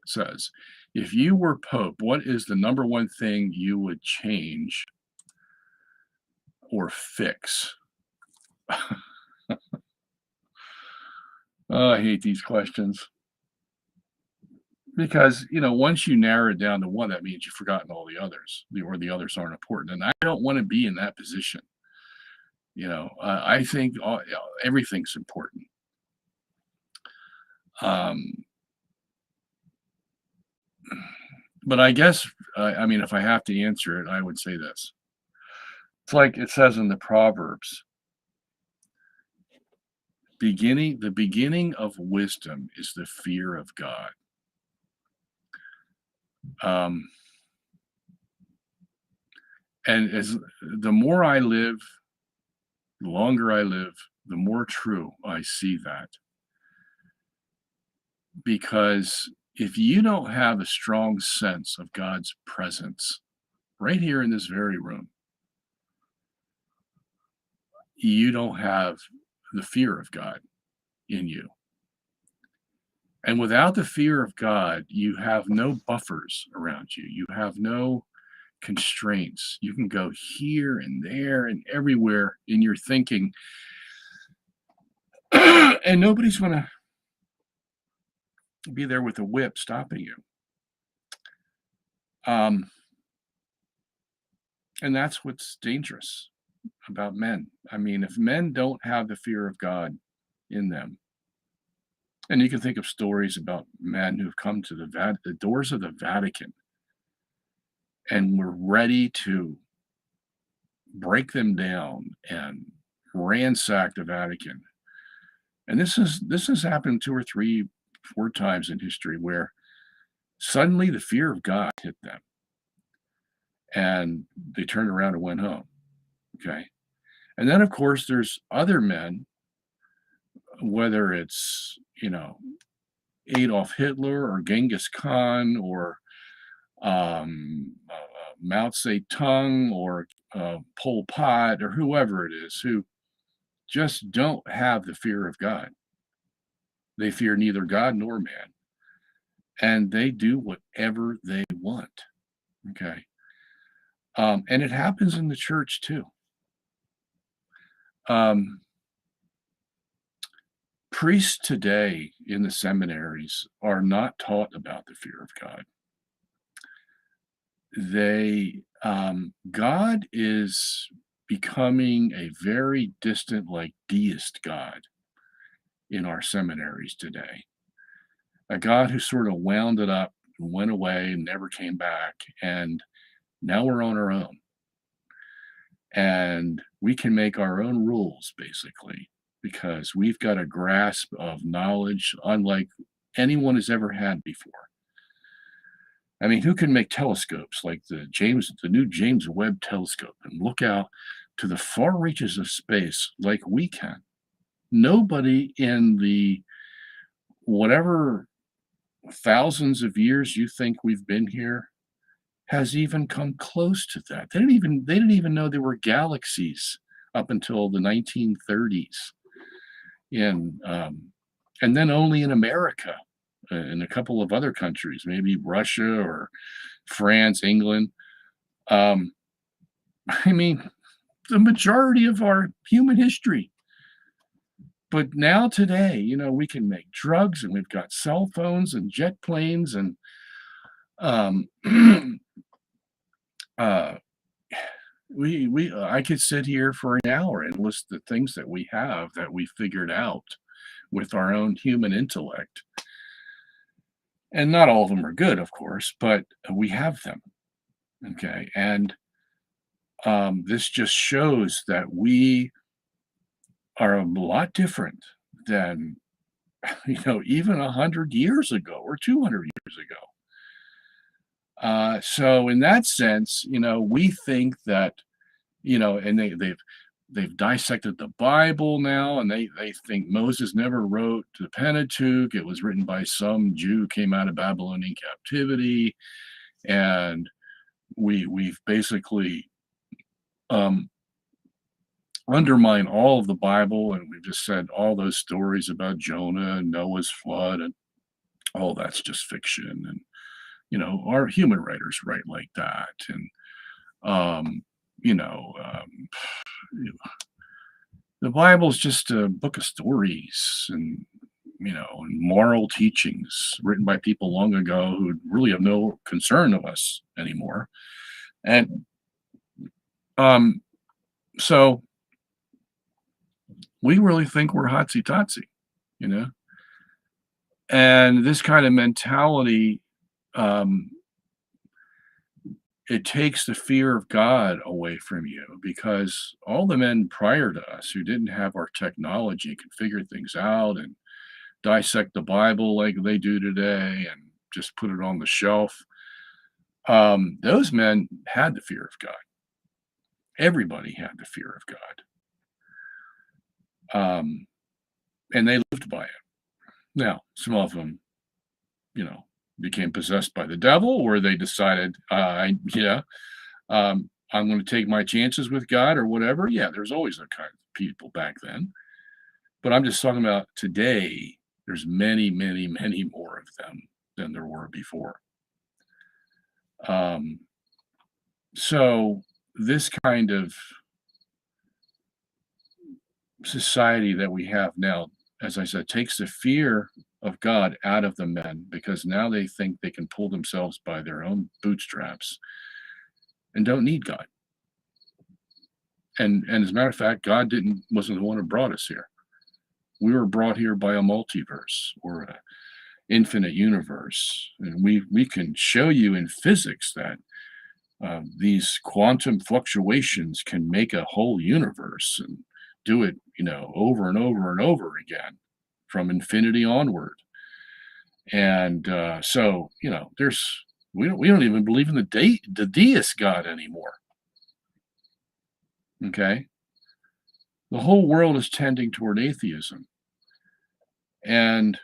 says, If you were Pope, what is the number one thing you would change or fix? Oh, I hate these questions because, once you narrow it down to one, that means you've forgotten all the others, or the others aren't important. And I don't want to be in that position. I think everything's important. Um, but I guess, I mean, if I have to answer it, I would say this. It's like it says in the Proverbs, the beginning of wisdom is the fear of God. Um, and as the more I live, the longer I live, the more true I see that. Because if you don't have a strong sense of God's presence right here in this very room, you don't have the fear of God in you. And without the fear of God, you have no buffers around you. You have no constraints. You can go here and there and everywhere in your thinking, and nobody's going to be there with a whip stopping you. And that's what's dangerous about men. I mean, if men don't have the fear of God in them, and you can think of stories about men who've come to the doors of the Vatican and were ready to break them down and ransack the Vatican. And this has happened 2 or 3, 4 times in history where suddenly the fear of God hit them and they turned around and went home. Okay. And then, of course, there's other men, whether it's, Adolf Hitler or Genghis Khan or Mao Zedong or Pol Pot or whoever it is, who just don't have the fear of God. They fear neither God nor man, and they do whatever they want. Okay. And it happens in the church too. Priests today in the seminaries are not taught about the fear of God. God is becoming a very distant, like deist God in our seminaries today. A God who sort of wound it up, went away, never came back, and now we're on our own. And we can make our own rules, basically, because we've got a grasp of knowledge unlike anyone has ever had before. I mean, who can make telescopes like the new James Webb telescope and look out to the far reaches of space like we can? Nobody in the whatever thousands of years you think we've been here has even come close to that. They didn't even know there were galaxies up until the 1930s, and then only in America and a couple of other countries, maybe Russia or France, England. I mean, the majority of our human history. But now today, we can make drugs and we've got cell phones and jet planes and I could sit here for an hour and list the things that we have that we figured out with our own human intellect. And not all of them are good, of course, but we have them. Okay. And this just shows that we are a lot different than, even 100 years ago or 200 years ago. So in that sense, we think that, and they've dissected the Bible now, and they think Moses never wrote the Pentateuch. It was written by some Jew who came out of Babylonian captivity, and we've basically undermined all of the Bible, and we've just said all those stories about Jonah and Noah's flood, and all that's just fiction, and our human writers write like that. And, you know, um, the Bible's just a book of stories and moral teachings written by people long ago who really have no concern of us anymore. And um, so we really think we're hotsy totsy, you know? And this kind of mentality, um, it takes the fear of God away from you because all the men prior to us who didn't have our technology could figure things out and dissect the Bible like they do today and just put it on the shelf. Those men had the fear of God. Everybody had the fear of God. And they lived by it. Now, some of them, became possessed by the devil, or they decided, I'm going to take my chances with God or whatever. Yeah, there's always that kind of people back then. But I'm just talking about today, there's many, many, many more of them than there were before. Um, so this kind of society that we have now, as I said, takes the fear of God out of the men because now they think they can pull themselves by their own bootstraps and don't need God. And as a matter of fact, God wasn't the one who brought us here. We were brought here by a multiverse or an infinite universe, and we can show you in physics that these quantum fluctuations can make a whole universe and do it, over and over and over again from infinity onward. And so, we don't even believe in the deist God anymore. Okay, the whole world is tending toward atheism, and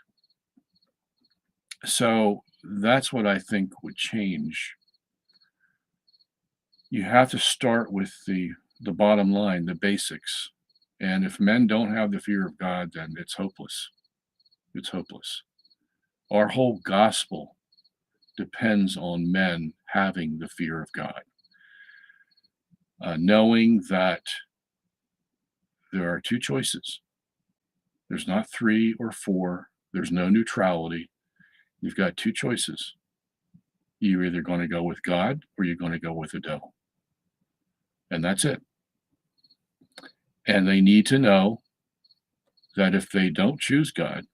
so that's what I think would change. You have to start with the bottom line, the basics. And if men don't have the fear of God, then it's hopeless. It's hopeless. Our whole gospel depends on men having the fear of God, knowing that there are two choices. There's not three or four. There's no neutrality. You've got two choices. You're either going to go with God or you're going to go with the devil. And that's it. And they need to know that if they don't choose God,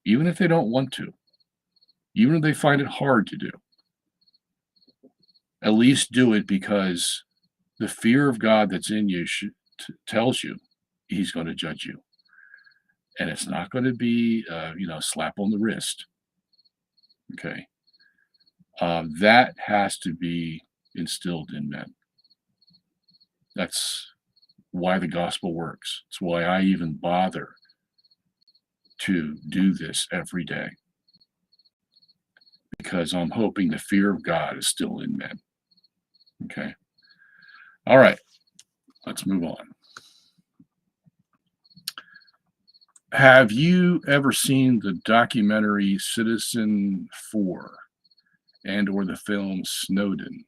even if they don't want to, even if they find it hard to do, at least do it because the fear of God that's in you tells you he's going to judge you. And it's not going to be, slap on the wrist. Okay. That has to be instilled in men. That's why the gospel works. It's why I even bother to do this every day. Because I'm hoping the fear of God is still in men. Okay. All right. Let's move on. Have you ever seen the documentary Citizen 4 and/or the film Snowden?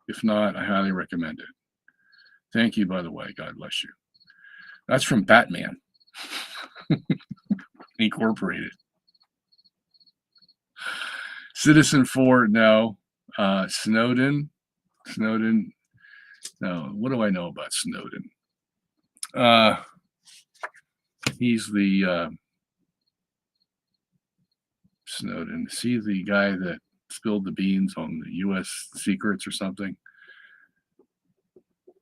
If not, I highly recommend it. Thank you, by the way. God bless you. That's from Batman Incorporated. Citizen 4, no. Snowden. No. What do I know about Snowden? He's the Snowden. See the guy that spilled the beans on the U.S. secrets or something?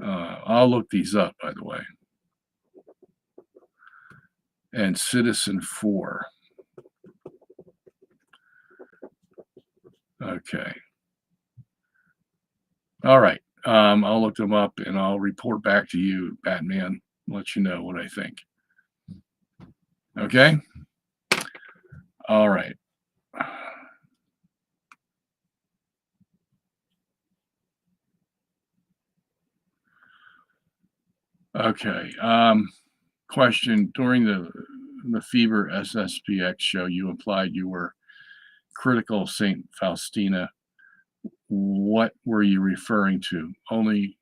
I'll look these up, by the way. And Citizen 4. Okay. All right. I'll look them up and I'll report back to you, Batman. Let you know what I think. Okay. All right. Okay. Question: during the Fever SSPX show, you implied you were critical of Saint Faustina. What were you referring to? Only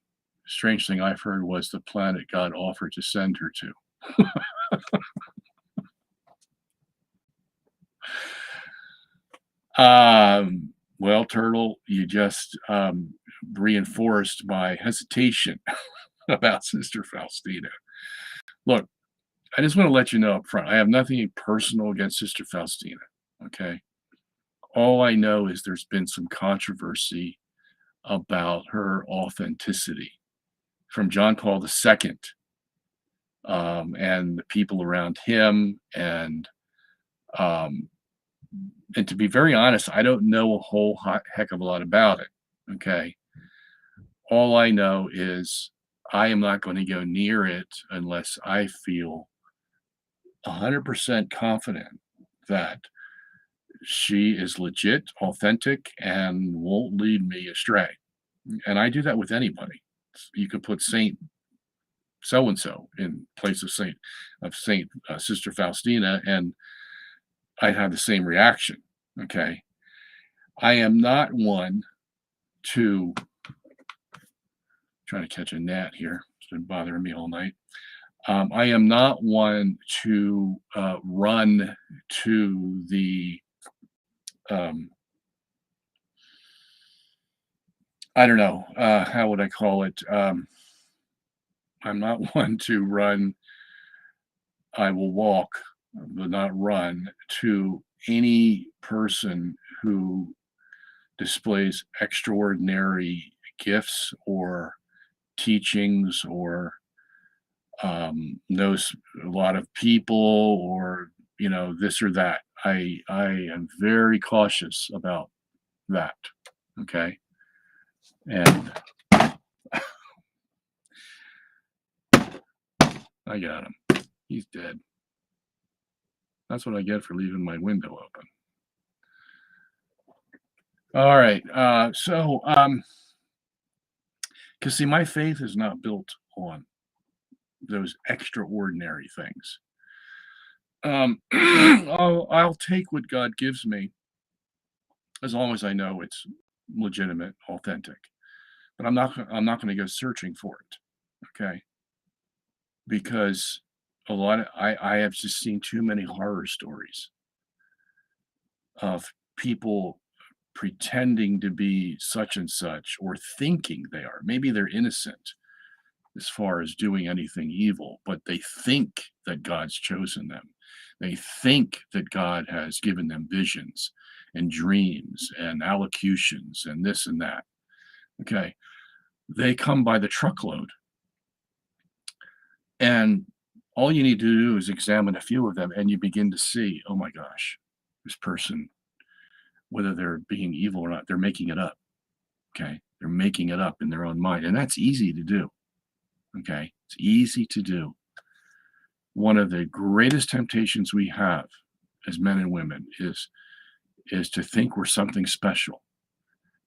strange thing I've heard was the planet God offered to send her to. Well, Turtle, you just reinforced my hesitation about Sister Faustina. Look, I just want to let you know up front, I have nothing personal against Sister Faustina. Okay. All I know is there's been some controversy about her authenticity from John Paul II, and the people around him. Um, and to be very honest, I don't know a whole heck of a lot about it. Okay. All I know is I am not going to go near it unless I feel 100% confident that she is legit, authentic, and won't lead me astray. And I do that with anybody. You could put Saint so and so in place of Saint Sister Faustina, and I'd have the same reaction. Okay, I am not one to trying to catch a gnat here. It's been bothering me all night. I am not one to run to the I don't know, how would I call it? I'm not one to run. I will walk, but not run to any person who displays extraordinary gifts or teachings or knows a lot of people or this or that. I am very cautious about that. Okay, and I got him. He's dead. That's what I get for leaving my window open. All right. Because see, my faith is not built on those extraordinary things. I'll take what God gives me as long as I know it's legitimate, authentic. But I'm not going to go searching for it. Okay. Because I have just seen too many horror stories of people pretending to be such and such or thinking they are. Maybe they're innocent as far as doing anything evil, but they think that God's chosen them. They think that God has given them visions and dreams and allocutions and this and that. Okay. They come by the truckload. And all you need to do is examine a few of them and you begin to see, oh my gosh, this person, whether they're being evil or not, they're making it up. Okay. They're making it up in their own mind. And that's easy to do. Okay. It's easy to do. One of the greatest temptations we have as men and women is to think we're something special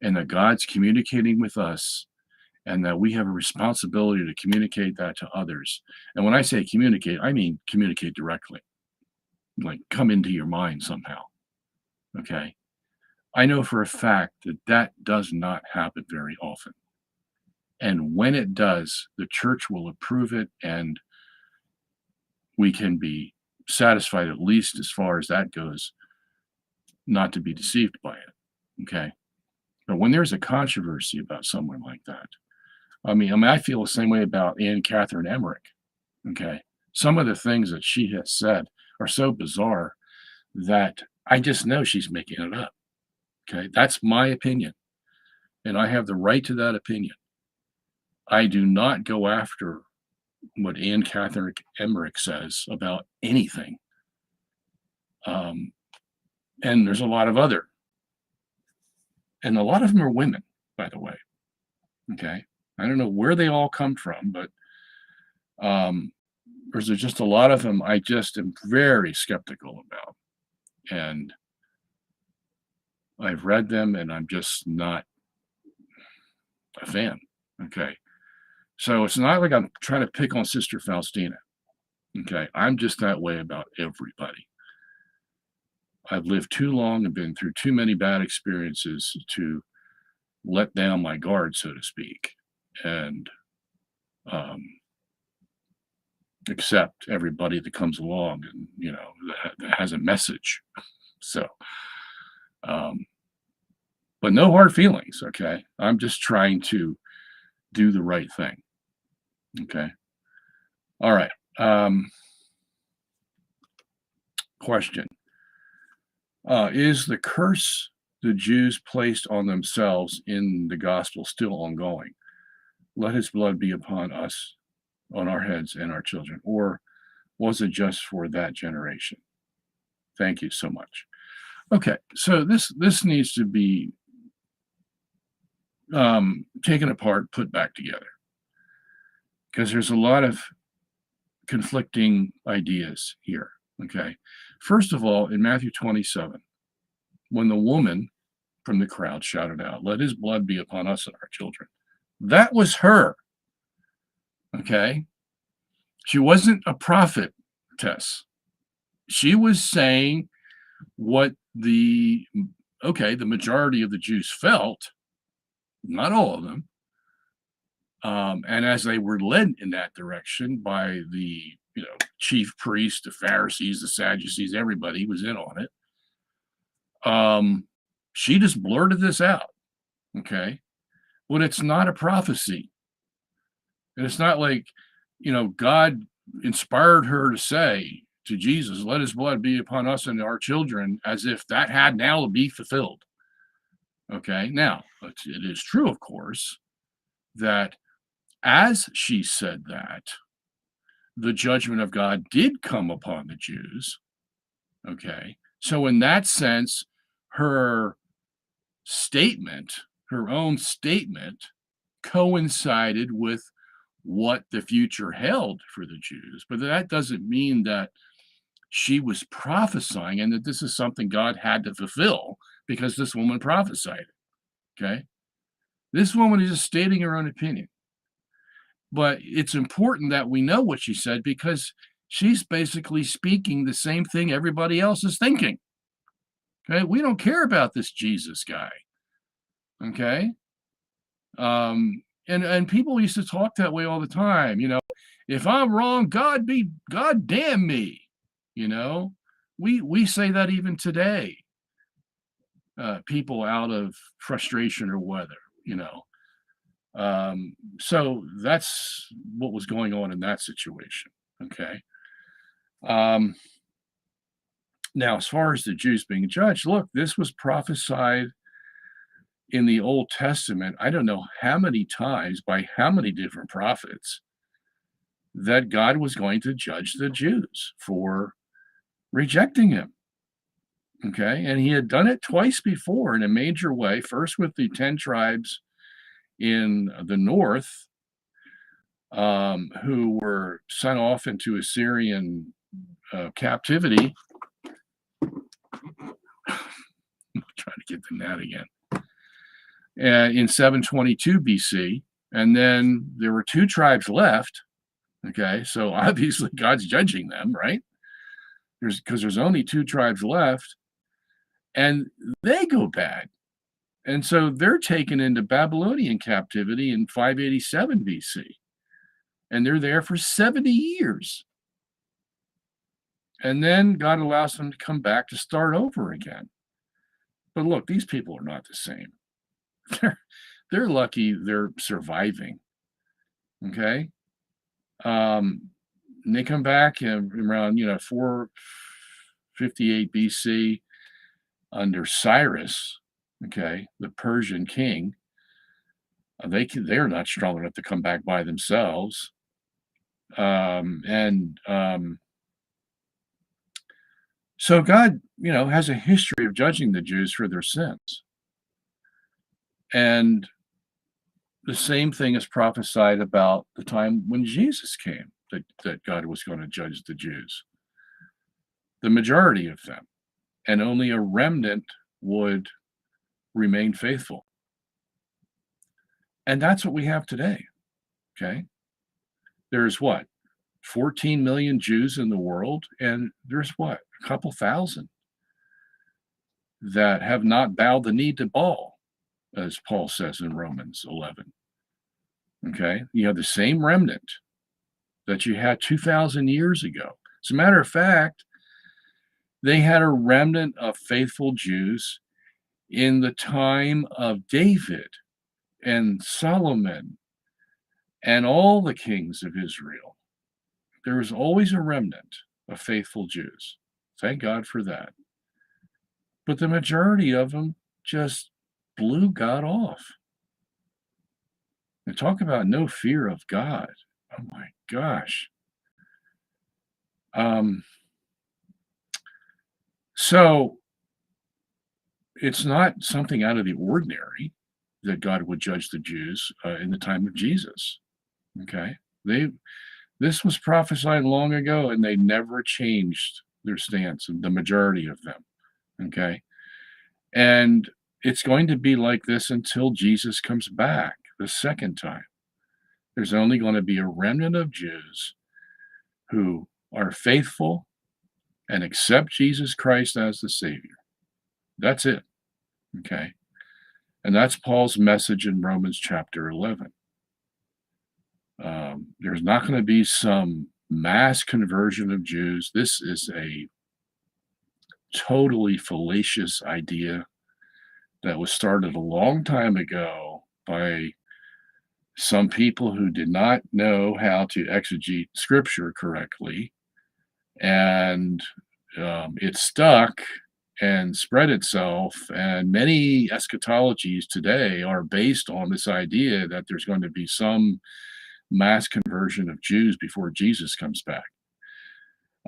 and that God's communicating with us and that we have a responsibility to communicate that to others. And when I say communicate, I mean communicate directly, like come into your mind somehow. Okay. I know for a fact that that does not happen very often. And when it does, the church will approve it and we can be satisfied, at least as far as that goes, not to be deceived by it. Okay. But when there's a controversy about someone like that, I mean, I feel the same way about Anne Catherine Emmerich. Okay. Some of the things that she has said are so bizarre that I just know she's making it up. Okay. That's my opinion. And I have the right to that opinion. I do not go after what Anne Catherine Emmerich says about anything. And there's a lot of other, and a lot of them are women, by the way. Okay. I don't know where they all come from, but there's just a lot of them I just am very skeptical about. And I've read them and I'm just not a fan. Okay. So it's not like I'm trying to pick on Sister Faustina. Okay. I'm just that way about everybody. I've lived too long and been through too many bad experiences to let down my guard, so to speak, and accept everybody that comes along and, that has a message. So, but no hard feelings, okay? I'm just trying to do the right thing, okay? All right. Question. Is the curse the Jews placed on themselves in the gospel still ongoing? Let his blood be upon us, on our heads and our children. Or was it just for that generation? Thank you so much. Okay, so this needs to be taken apart, put back together, because there's a lot of conflicting ideas here. Okay, first of all, in Matthew 27, when the woman from the crowd shouted out, "Let his blood be upon us and our children," that was her. Okay, she wasn't a prophetess. She was saying what the majority of the Jews felt, not all of them. And as they were led in that direction by the chief priests, the Pharisees, the Sadducees, everybody was in on it. She just blurted this out. Okay, but it's not a prophecy, and it's not like God inspired her to say to Jesus, "Let his blood be upon us and our children," as if that had now to be fulfilled. Okay, now it is true, of course, that as she said that, the judgment of God did come upon the Jews. Okay, so in that sense, her own statement, coincided with what the future held for the Jews. But that doesn't mean that she was prophesying and that this is something God had to fulfill because this woman prophesied it. Okay, this woman is just stating her own opinion. But it's important that we know what she said because she's basically speaking the same thing everybody else is thinking. Okay, we don't care about this Jesus guy. Okay, and people used to talk that way all the time. If I'm wrong, God damn me. We say that even today. People out of frustration or whether. So that's what was going on in that situation. Okay. Now, as far as the Jews being judged, look, this was prophesied in the Old Testament. I don't know how many times by how many different prophets that God was going to judge the Jews for rejecting him. Okay. And he had done it twice before in a major way, first with the 10 tribes in the north, who were sent off into Assyrian captivity. I'm trying to get the net again. In 722 BC, and then there were 2 tribes left. Okay, so obviously God's judging them, right? Because there's only 2 tribes left, and they go bad. And so they're taken into Babylonian captivity in 587 BC. And they're there for 70 years. And then God allows them to come back to start over again. But look, these people are not the same. They're lucky they're surviving. Okay? And they come back around, 458 BC under Cyrus, okay, the Persian king. They're not strong enough to come back by themselves. So God, has a history of judging the Jews for their sins. And the same thing is prophesied about the time when Jesus came, that God was going to judge the Jews, the majority of them, and only a remnant would remain faithful. And that's what we have today. Okay. There's 14 million Jews in the world, and there's a couple thousand that have not bowed the knee to Baal. as Paul says in Romans 11. Okay? You have the same remnant that you had 2,000 years ago. As a matter of fact, they had a remnant of faithful Jews in the time of David and Solomon and all the kings of Israel. There was always a remnant of faithful Jews. Thank God for that. But the majority of them just blew God off. And talk about no fear of God. Oh my gosh. So it's not something out of the ordinary that God would judge the Jews in the time of Jesus. Okay? This was prophesied long ago, and they never changed their stance, the majority of them. Okay? And it's going to be like this until Jesus comes back the second time. There's only going to be a remnant of Jews who are faithful and accept Jesus Christ as the Savior. That's it. Okay? And that's Paul's message in Romans chapter 11. There's not going to be some mass conversion of Jews. This is a totally fallacious idea that was started a long time ago by some people who did not know how to exegete scripture correctly. And it stuck and spread itself. And many eschatologies today are based on this idea that there's going to be some mass conversion of Jews before Jesus comes back.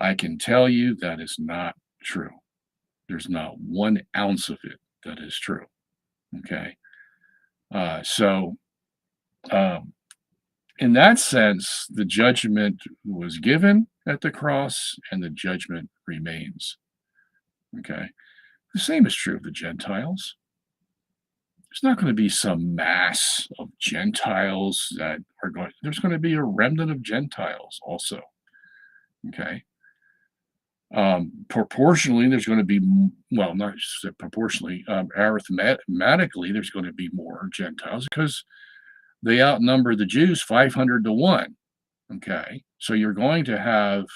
I can tell you that is not true. There's not 1 ounce of it that is true. Okay. In that sense, the judgment was given at the cross and the judgment remains. Okay. The same is true of the Gentiles. There's not going to be some mass of Gentiles that are going, there's going to be a remnant of Gentiles also. Okay. Proportionally, there's going to be, well, not proportionally, arithmetically, there's going to be more Gentiles because they outnumber the Jews 500 to 1. Okay. So you're going to have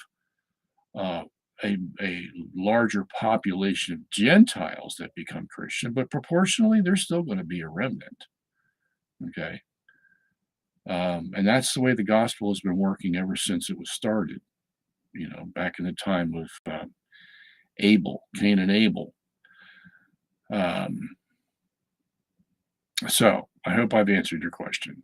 a larger population of Gentiles that become Christian, but proportionally, there's still going to be a remnant. Okay. And that's the way the gospel has been working ever since it was started, back in the time of Cain and Abel. So I hope I've answered your question.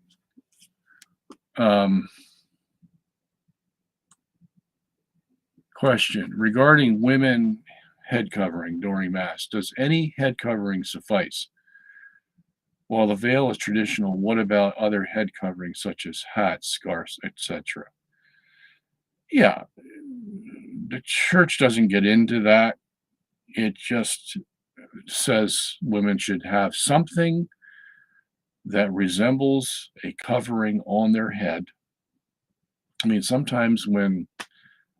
Question regarding women head covering during Mass. Does any head covering suffice? While the veil is traditional, what about other head coverings such as hats, scarves, etc.? Yeah, the church doesn't get into that. It just says women should have something that resembles a covering on their head. I mean, sometimes when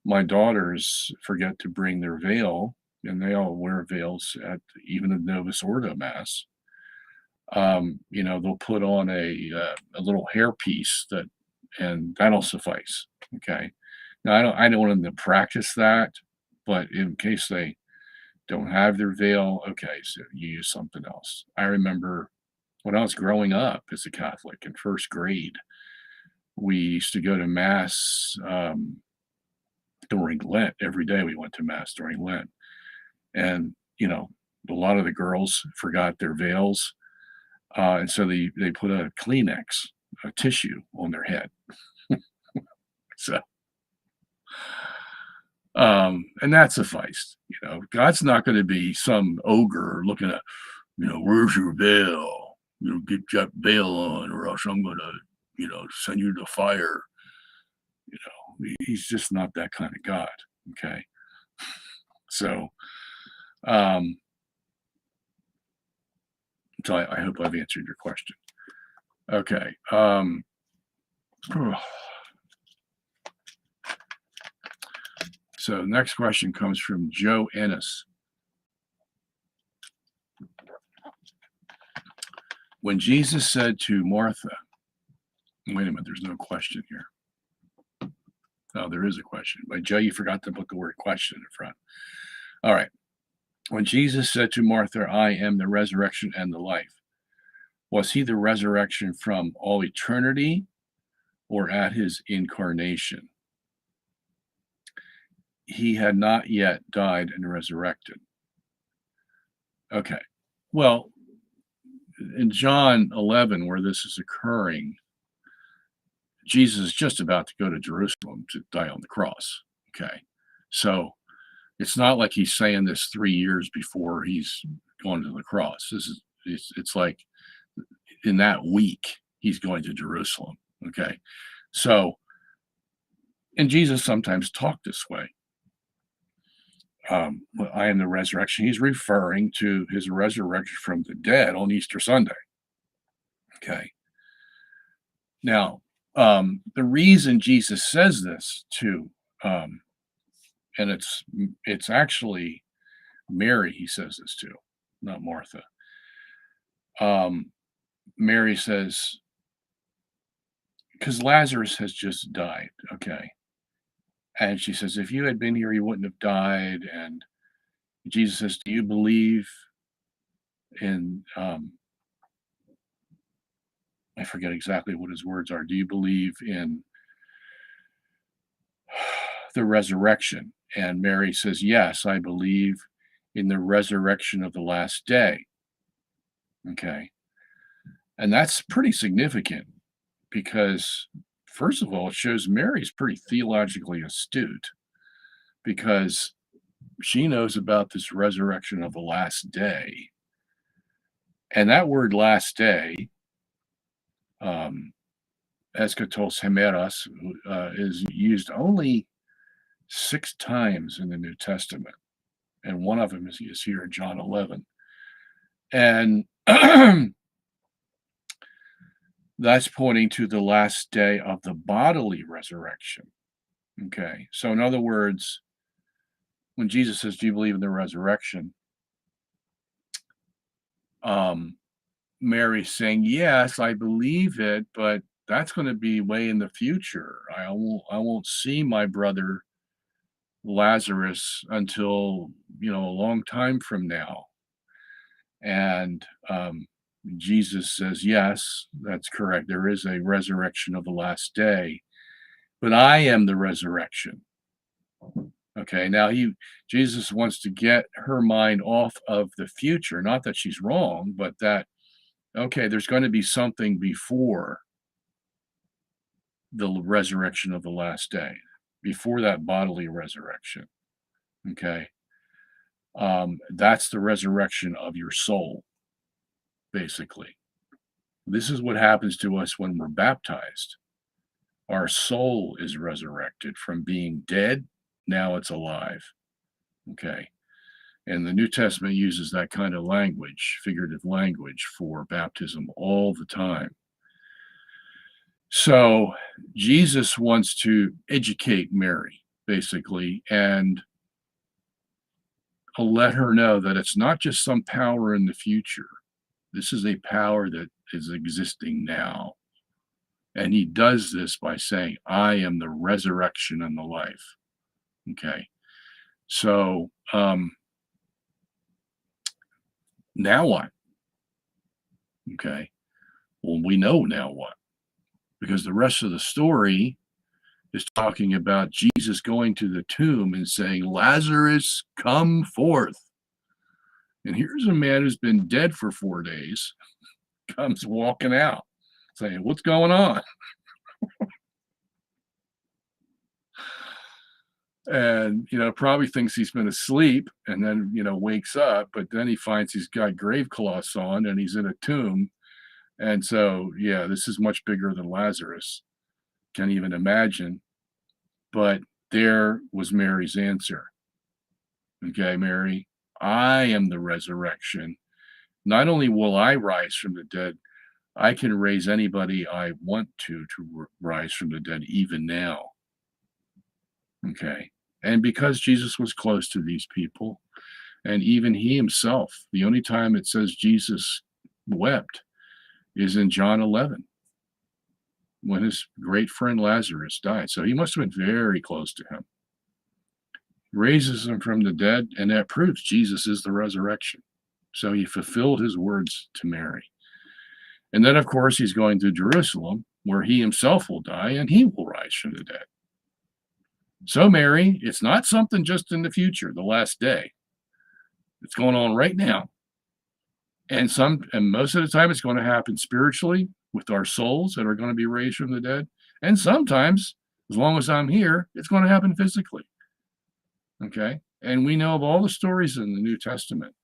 my daughters forget to bring their veil, and they all wear veils at even the Novus Ordo Mass, they'll put on a little hairpiece and that'll suffice. Okay. Now I don't want them to practice that, but in case they don't have their veil, okay, so you use something else. I remember when I was growing up as a Catholic in first grade, we used to go to Mass during Lent. Every day we went to Mass during Lent. And, a lot of the girls forgot their veils. And so they put a Kleenex, a tissue on their head. So, and that sufficed. God's not going to be some ogre looking at, where's your veil? Get that veil on, or else I'm going to, send you to fire. He's just not that kind of God. Okay. So, so I hope I've answered your question. Okay. So next question comes from Joe Ennis. When Jesus said to Martha, wait a minute, there's no question here. Oh, there is a question. But Joe, you forgot to put the word question in front. All right. When Jesus said to Martha, I am the resurrection and the life, was he the resurrection from all eternity or at his incarnation? He had not yet died and resurrected. Okay. Well, in John 11, where this is occurring, Jesus is just about to go to Jerusalem to die on the cross. Okay. So it's not like he's saying this 3 years before he's going to the cross. It's like in that week he's going to Jerusalem. Okay. So, and Jesus sometimes talked this way. I am the resurrection. He's referring to his resurrection from the dead on Easter Sunday. Okay. Now, the reason Jesus says this to, and it's actually Mary he says this to, not Martha. Mary says, because Lazarus has just died, okay? And she says, if you had been here, he wouldn't have died. And Jesus says, do you believe in, I forget exactly what his words are. Do you believe in the resurrection? And Mary says, yes, I believe in the resurrection of the last day. Okay. And that's pretty significant because, first of all, it shows Mary's pretty theologically astute because she knows about this resurrection of the last day. And that word last day, eschatos hemeros, is used only 6 times in the New Testament. And one of them is here in John 11. And that's pointing to the last day of the bodily resurrection. Okay. So in other words, when Jesus says, do you believe in the resurrection? Mary's saying, yes, I believe it, but that's going to be way in the future. I won't see my brother Lazarus until, a long time from now. And Jesus says, yes, that's correct. There is a resurrection of the last day, but I am the resurrection. Okay, now Jesus wants to get her mind off of the future. Not that she's wrong, but that, okay, there's going to be something before the resurrection of the last day, before that bodily resurrection. Okay, that's the resurrection of your soul, basically. This is what happens to us when we're baptized. Our soul is resurrected from being dead. Now it's alive. Okay. And the New Testament uses that kind of language, figurative language, for baptism all the time. So Jesus wants to educate Mary, basically, and let her know that it's not just some power in the future. This is a power that is existing now. And he does this by saying, I am the resurrection and the life. Okay. So now what? Okay. Well, we know now what, because the rest of the story is talking about Jesus going to the tomb and saying, Lazarus, come forth. And here's a man who's been dead for 4 days, comes walking out, saying, what's going on? And, probably thinks he's been asleep and then, wakes up, but then he finds he's got grave cloths on and he's in a tomb. And so, yeah, this is much bigger than Lazarus. Can't even imagine. But there was Mary's answer. Okay, Mary, I am the resurrection. Not only will I rise from the dead, I can raise anybody I want to rise from the dead even now. Okay. And because Jesus was close to these people, and even he himself, the only time it says Jesus wept is in John 11, when his great friend Lazarus died. So he must have been very close to him. Raises him from the dead, and that proves Jesus is the resurrection. So he fulfilled his words to Mary. And then, of course, he's going to Jerusalem, where he himself will die, and he will rise from the dead. So, Mary, it's not something just in the future, the last day. It's going on right now. And most of the time, it's going to happen spiritually with our souls that are going to be raised from the dead. And sometimes, as long as I'm here, it's going to happen physically. Okay? And we know of all the stories in the New Testament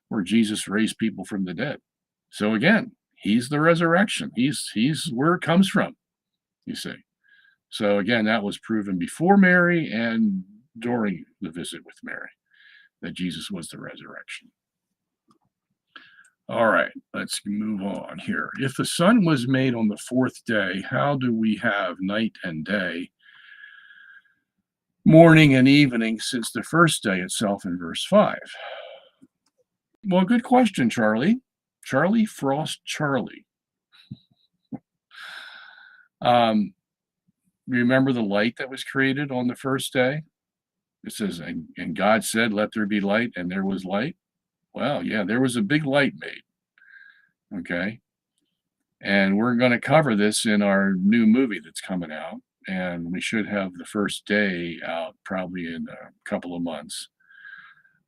where Jesus raised people from the dead. So again, he's the resurrection. He's where it comes from, you see. So again, that was proven before Mary and during the visit with Mary, that Jesus was the resurrection. All right, let's move on here. If the sun was made on the fourth day, how do we have night and day, morning and evening, since the first day itself in verse 5? Well, good question, Charlie. Charlie Frost Charlie. Remember the light that was created on the first day? It says, and God said, let there be light, and there was light. Well, yeah, there was a big light made. Okay. And we're going to cover this in our new movie that's coming out. And we should have the first day out probably in a couple of months.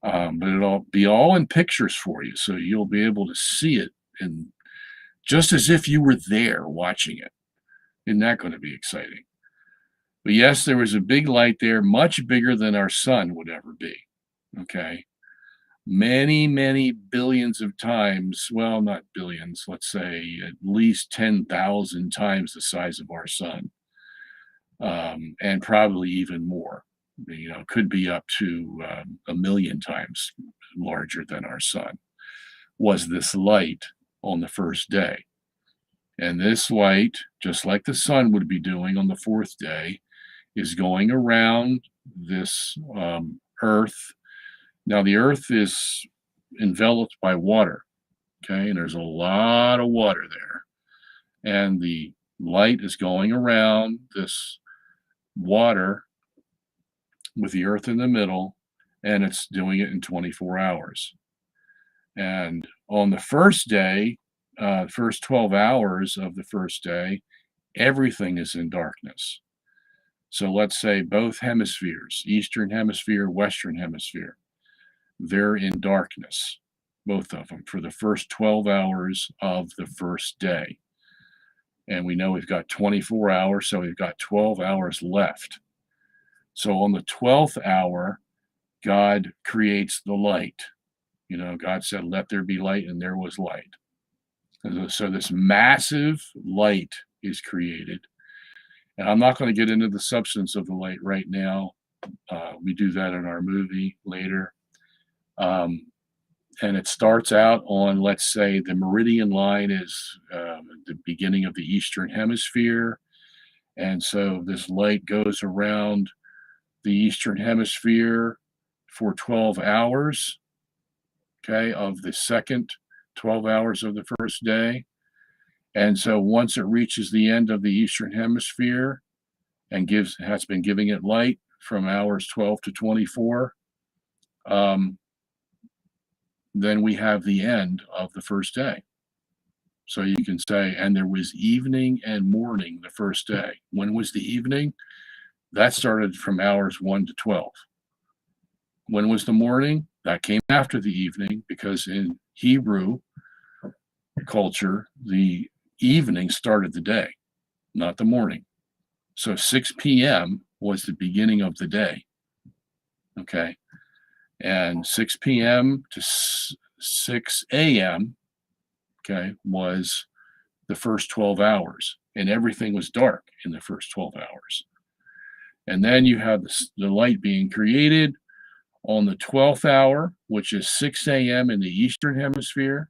But it'll be all in pictures for you. So you'll be able to see it and just as if you were there watching it. Isn't that going to be exciting? But yes, there was a big light there, much bigger than our sun would ever be. Okay. Many, many billions of times, well, not billions, let's say at least 10,000 times the size of our sun. And probably even more. You know, could be up to 1,000,000 times larger than our sun, was this light on the first day. And this light, just like the sun would be doing on the fourth day, is going around this earth. Now, the earth is enveloped by water, okay? And there's a lot of water there. And the light is going around this water with the earth in the middle, and it's doing it in 24 hours. And on the first day, first 12 hours of the first day, everything is in darkness. So let's say both hemispheres, Eastern Hemisphere, Western Hemisphere, they're in darkness, both of them, for the first 12 hours of the first day. And we know we've got 24 hours, so we've got 12 hours left. So on the 12th hour, God creates the light. You know, God said, let there be light, and there was light. And so this massive light is created. And I'm not going to get into the substance of the light right now. We do that in our movie later. And it starts out on, let's say, the meridian line is the beginning of the Eastern Hemisphere. And so this light goes around the Eastern Hemisphere for 12 hours, okay, of the second 12 hours of the first day. And so once it reaches the end of the Eastern Hemisphere and has been giving it light from hours 12 to 24, then we have the end of the first day. So you can say, and there was evening and morning the first day. When was the evening? That started from hours 1 to 12. When was the morning? That came after the evening, because in Hebrew culture, the evening started the day, not the morning. So 6 p.m. was the beginning of the day. Okay. And 6 p.m. to 6 a.m., okay, was the first 12 hours. And everything was dark in the first 12 hours. And then you have the light being created on the 12th hour, which is 6 a.m. in the Eastern Hemisphere.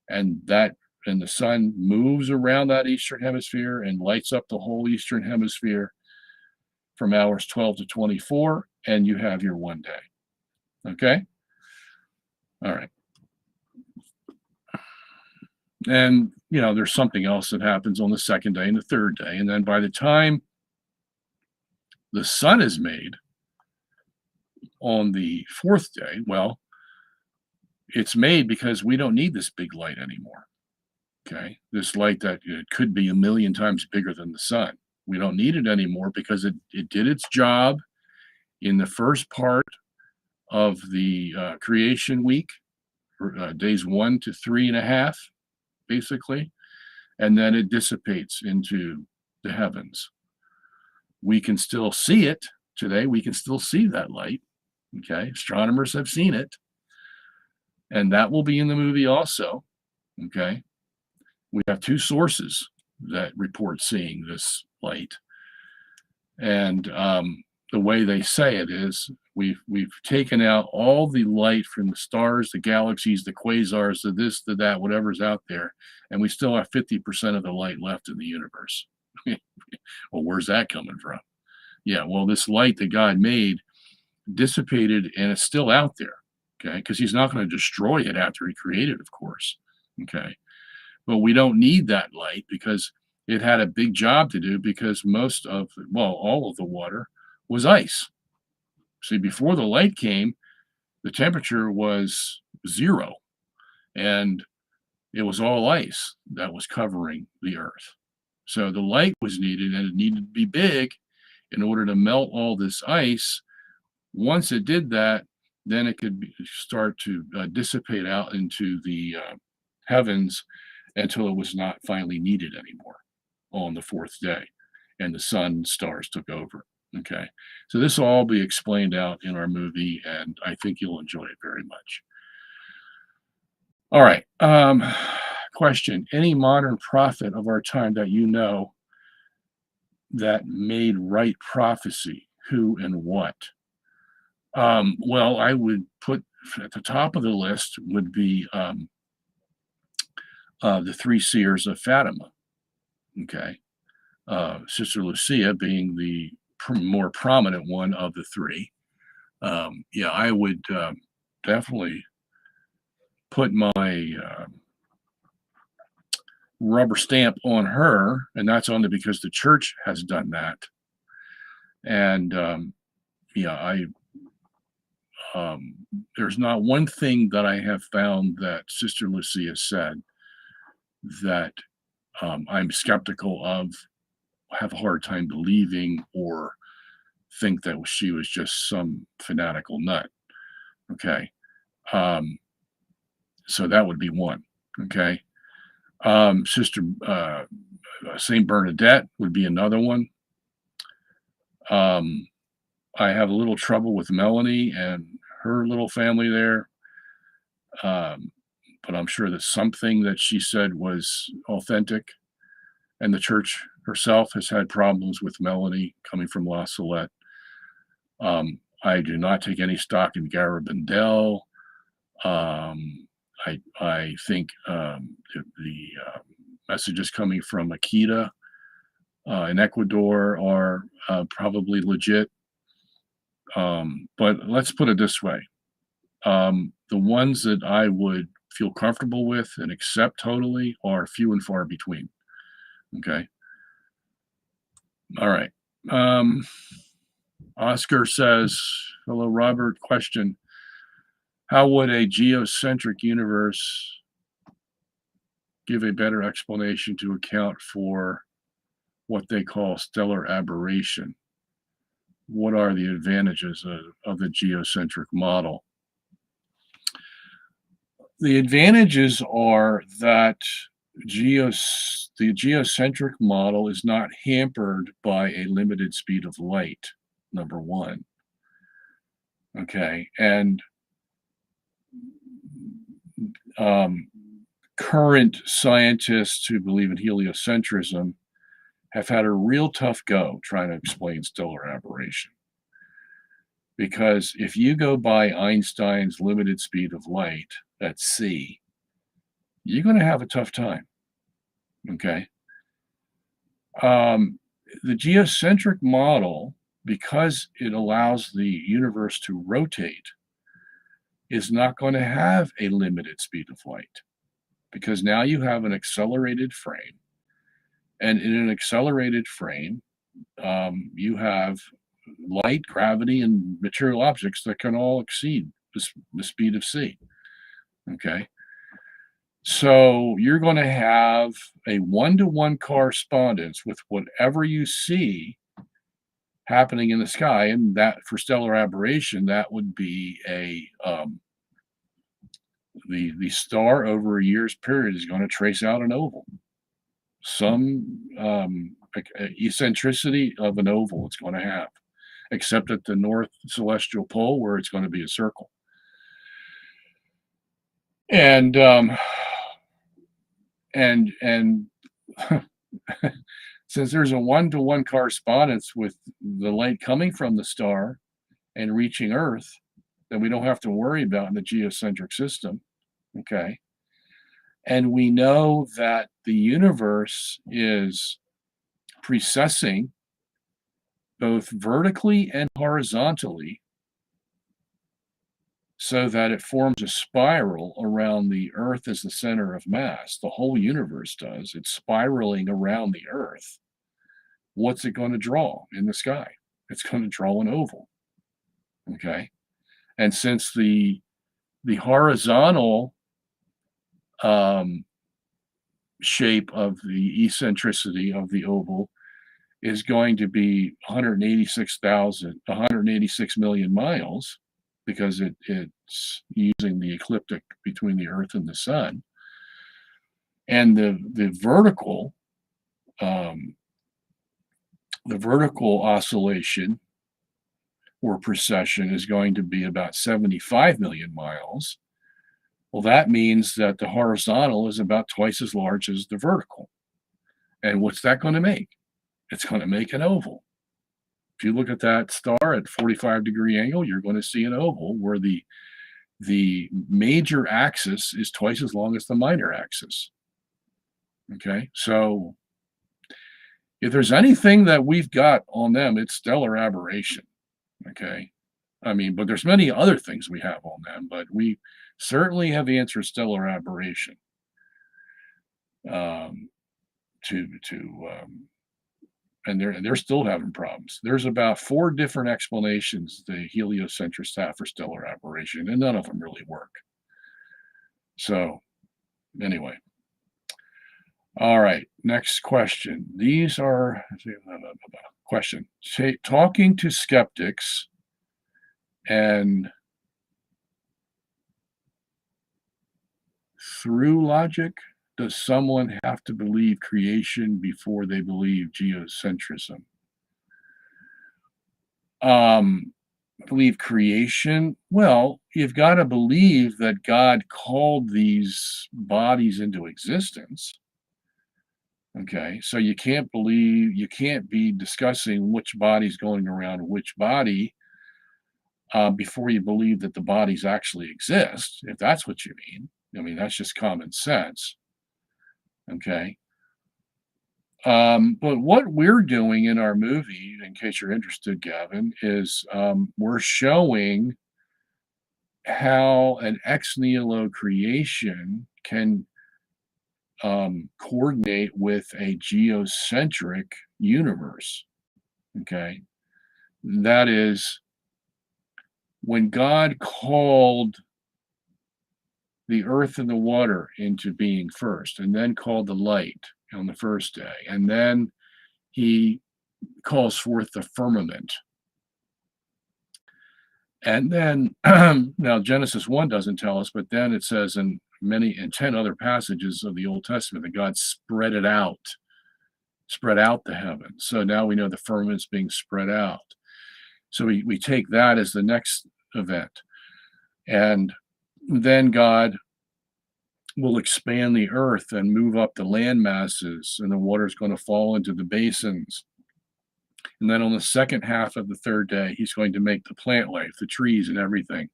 And the sun moves around that Eastern Hemisphere and lights up the whole Eastern Hemisphere from hours 12 to 24. And you have your one day. Okay? All right. And there's something else that happens on the second day and the third day. And then by the time the sun is made on the fourth day, well, it's made because we don't need this big light anymore. Okay. This light that it could be a million times bigger than the sun. We don't need it anymore because it did its job in the first part of the creation week, days 1 to 3.5, basically, and then it dissipates into the heavens. We can still see it today. We can still see that light. Okay, astronomers have seen it, and that will be in the movie also. Okay, we have two sources that report seeing this light, and the way they say it is we've taken out all the light from the stars, the galaxies, the quasars, the this, the that, whatever's out there, and we still have 50% of the light left in the universe. Well, where's that coming from? Yeah, well, this light that God made dissipated and it's still out there. Okay, because he's not going to destroy it after he created, of course. Okay, but we don't need that light because it had a big job to do because all of the water was ice. See, before the light came, the temperature was 0 and it was all ice that was covering the earth. So the light was needed and it needed to be big in order to melt all this ice. Once it did that, then it could start to dissipate out into the heavens until it was not finally needed anymore on the fourth day, and the sun and stars took over. Okay, so this will all be explained out in our movie, and I think you'll enjoy it very much. All right. Question: any modern prophet of our time that you know that made right prophecy? Who and what? Well, I would put at the top of the list would be the three seers of Fatima. Okay, Sister Lucia being the more prominent one of the three. Yeah, I would definitely put my rubber stamp on her, and that's only because the church has done that. And yeah, there's not one thing that I have found that Sister Lucia said that I'm skeptical of, have a hard time believing, or think that she was just some fanatical nut. Okay. So that would be one. Okay. Sister Saint Bernadette would be another one. I have a little trouble with Melanie and her little family there. But I'm sure that something that she said was authentic. And the church herself has had problems with Melanie coming from La Salette. I do not take any stock in Garabandel. I think the messages coming from Akita in Ecuador are probably legit. But let's put it this way. The ones that I would feel comfortable with and accept totally are few and far between. Okay. All right. Oscar says, hello, Robert. Question: how would a geocentric universe give a better explanation to account for what they call stellar aberration? What are the advantages of the geocentric model? The advantages are that the geocentric model is not hampered by a limited speed of light, number one. Okay, and current scientists who believe in heliocentrism have had a real tough go trying to explain stellar aberration. Because if you go by Einstein's limited speed of light, that's c, you're going to have a tough time. Okay. The geocentric model, because it allows the universe to rotate, is not going to have a limited speed of light. because now you have an accelerated frame. And in an accelerated frame, you have light, gravity, and material objects that can all exceed the speed of c. Okay. So you're going to have a one-to-one correspondence with whatever you see happening in the sky, and that for stellar aberration, that would be the star over a year's period is going to trace out an oval, some eccentricity of an oval it's going to have, except at the north celestial pole where it's going to be a circle. And since there's a one-to-one correspondence with the light coming from the star and reaching Earth that we don't have to worry about in the geocentric system, okay? And we know that the universe is precessing both vertically and horizontally so that it forms a spiral around the Earth as the center of mass. The whole universe does. It's spiraling around the Earth. What's it going to draw in the sky? It's going to draw an oval. Okay. And since the horizontal shape of the eccentricity of the oval is going to be 186 million miles, because it's using the ecliptic between the Earth and the Sun. And the vertical oscillation or precession is going to be about 75 million miles. Well, that means that the horizontal is about twice as large as the vertical. And what's that going to make? It's going to make an oval. If you look at that star at 45-degree angle, you're going to see an oval where the major axis is twice as long as the minor axis. Okay, so if there's anything that we've got on them, it's stellar aberration. Okay, I mean, but there's many other things we have on them, but we certainly have answered stellar aberration and they're still having problems. There's about 4 different explanations the heliocentrists have for stellar aberration, and none of them really work. So anyway. All right, next question. These are question. Talking to skeptics and through logic, does someone have to believe creation before they believe geocentrism? Believe creation? Well, you've got to believe that God called these bodies into existence. Okay, so you can't be discussing which body's going around which body before you believe that the bodies actually exist, if that's what you mean. I mean, that's just common sense. Okay. But what we're doing in our movie, in case you're interested, Gavin, is we're showing how an ex nihilo creation can coordinate with a geocentric universe. Okay. That is, when God called the earth and the water into being first, and then called the light on the first day, and then he calls forth the firmament. And then now Genesis 1 doesn't tell us, but then it says in 10 other passages of the Old Testament that God spread out the heavens. So now we know the firmament's being spread out. So we take that as the next event. And then God will expand the earth and move up the land masses, and the water's going to fall into the basins. And then on the second half of the third day, he's going to make the plant life, the trees and everything.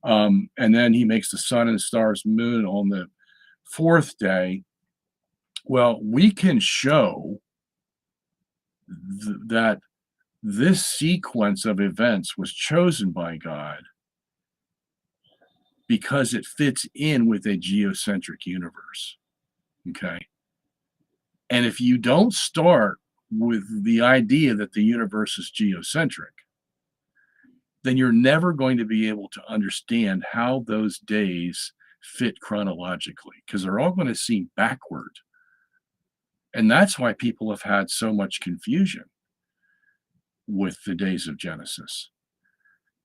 And then he makes the sun and stars, moon on the fourth day. Well, we can show that this sequence of events was chosen by God because it fits in with a geocentric universe. Okay. And if you don't start with the idea that the universe is geocentric, then you're never going to be able to understand how those days fit chronologically, because they're all going to seem backward. And that's why people have had so much confusion with the days of Genesis,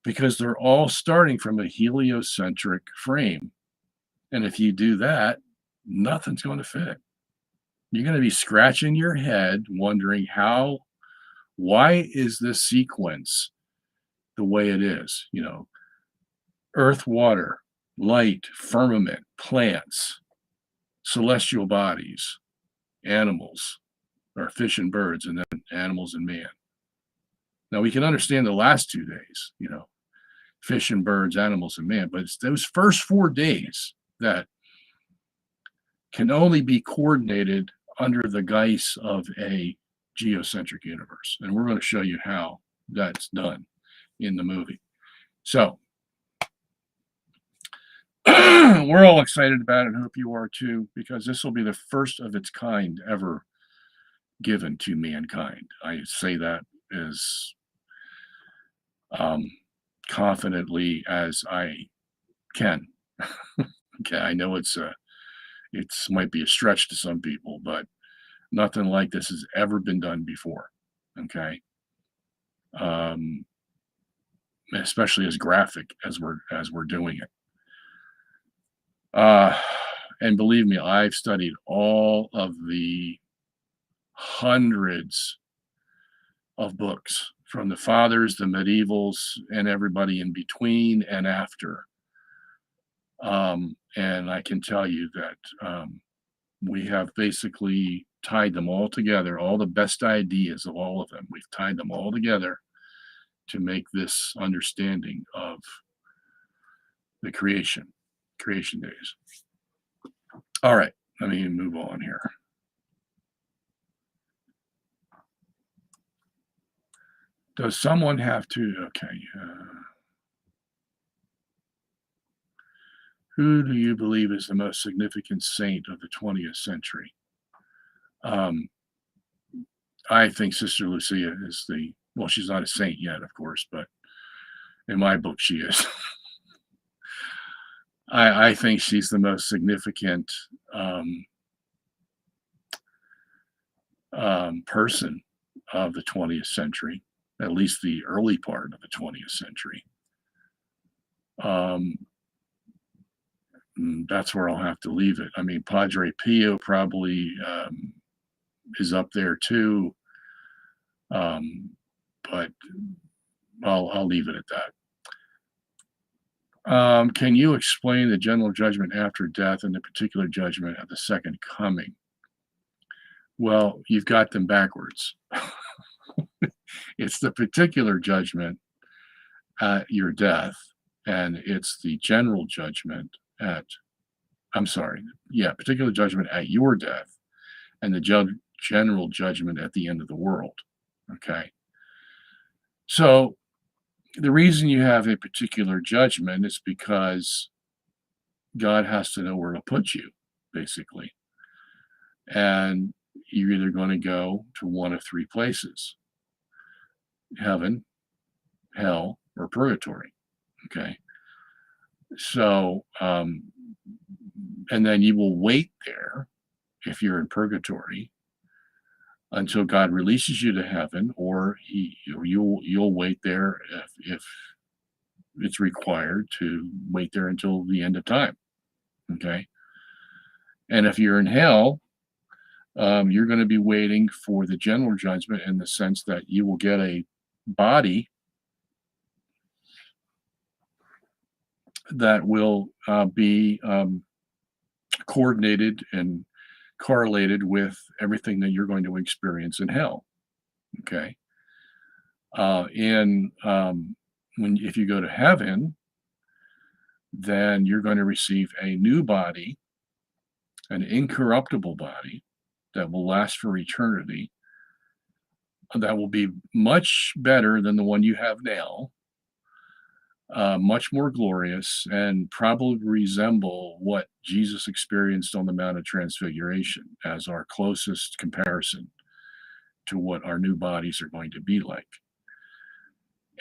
because they're all starting from a heliocentric frame. And if you do that, nothing's going to fit. You're going to be scratching your head wondering why is this sequence the way it is? Earth, water, light, firmament, plants, celestial bodies, animals, or fish and birds, and then animals and man. Now we can understand the last 2 days, fish and birds, animals and man, but it's those first 4 days that can only be coordinated under the guise of a geocentric universe. And we're going to show you how that's done in the movie. So we're all excited about it, and hope you are too, because this will be the first of its kind ever given to mankind. I say that as confidently as I can. Okay, I know it's might be a stretch to some people, but nothing like this has ever been done before. Okay, especially as graphic as we're doing it. And believe me, I've studied all of the hundreds of books from the fathers, the medievals, and everybody in between and after. And I can tell you that we have basically tied them all together, all the best ideas of all of them. We've tied them all together to make this understanding of the creation days. All right, let me move on here. Does someone have to, okay. Who do you believe is the most significant saint of the 20th century? I think Sister Lucia is well, she's not a saint yet, of course, but in my book she is. I think she's the most significant person of the 20th century, at least the early part of the 20th century. That's where I'll have to leave it. I mean, Padre Pio probably is up there too, but I'll leave it at that. Can you explain the general judgment after death and the particular judgment at the second coming? Well, you've got them backwards. It's the particular judgment at your death, and it's the general judgment particular judgment at your death, and the general judgment at the end of the world. Okay. So the reason you have a particular judgment is because God has to know where to put you, basically. And you're either going to go to one of 3 places: heaven, hell, or purgatory. Okay. So, and then you will wait there, if you're in purgatory, until God releases you to heaven, or you'll wait there if it's required to wait there until the end of time. Okay. And if you're in hell, you're going to be waiting for the general judgment, in the sense that you will get a body that will be coordinated and correlated with everything that you're going to experience in hell. Okay. If you go to heaven, then you're going to receive a new body, an incorruptible body that will last for eternity, that will be much better than the one you have now. much more glorious, and probably resemble what Jesus experienced on the Mount of Transfiguration as our closest comparison to what our new bodies are going to be like.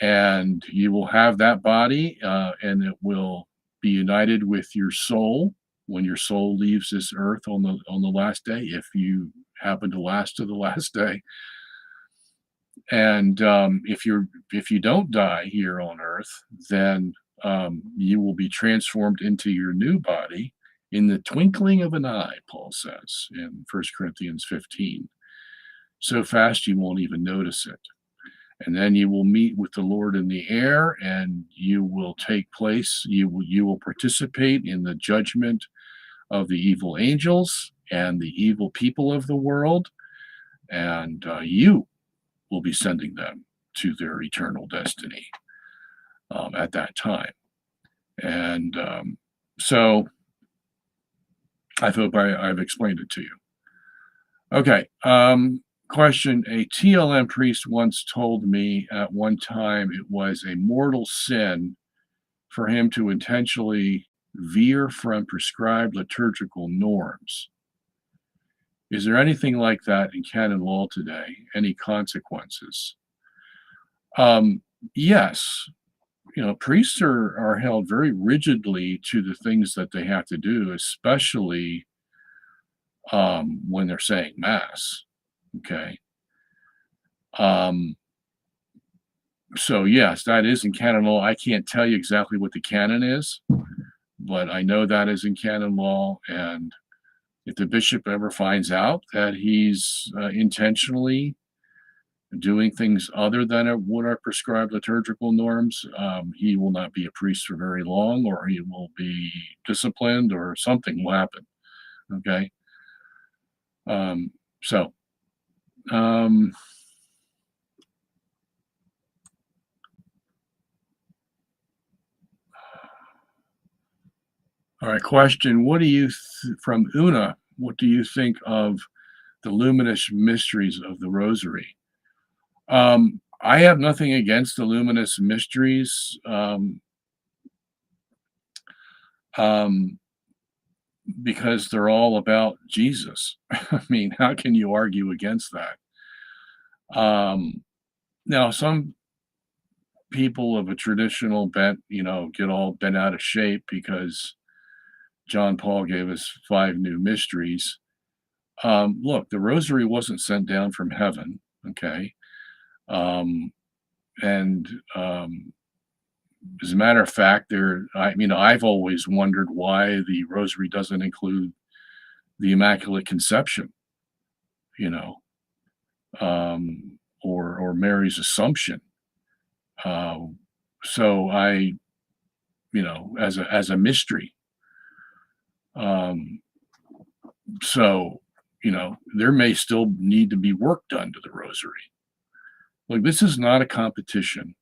And you will have that body, and it will be united with your soul when your soul leaves this earth on the last day, if you happen to last to the last day. And if you don't die here on earth, then you will be transformed into your new body in the twinkling of an eye, Paul says in 1 Corinthians 15. So fast you won't even notice it. And then you will meet with the Lord in the air, and you will take place. You will participate in the judgment of the evil angels and the evil people of the world, and you will be sending them to their eternal destiny at that time. And so I hope I've explained it to you. Okay. Question. A TLM priest once told me at one time it was a mortal sin for him to intentionally veer from prescribed liturgical norms. Is there anything like that in canon law today? Any consequences? Yes. Priests are held very rigidly to the things that they have to do, especially when they're saying mass. Okay. So yes, that is in canon law. I can't tell you exactly what the canon is, but I know that is in canon law. And if the bishop ever finds out that he's intentionally doing things other than what are prescribed liturgical norms, he will not be a priest for very long, or he will be disciplined, or something will happen. Okay. So all right, question. What do you, from Una, what do you think of the luminous mysteries of the Rosary? I have nothing against the luminous mysteries. Because they're all about Jesus. I mean, how can you argue against that? Now, some people of a traditional bent, get all bent out of shape because John Paul gave us 5 new mysteries. Look, the rosary wasn't sent down from heaven, okay? And as a matter of fact, I've always wondered why the rosary doesn't include the Immaculate Conception, or Mary's Assumption. So I, as a mystery. So, there may still need to be work done to the rosary. Like, this is not a competition,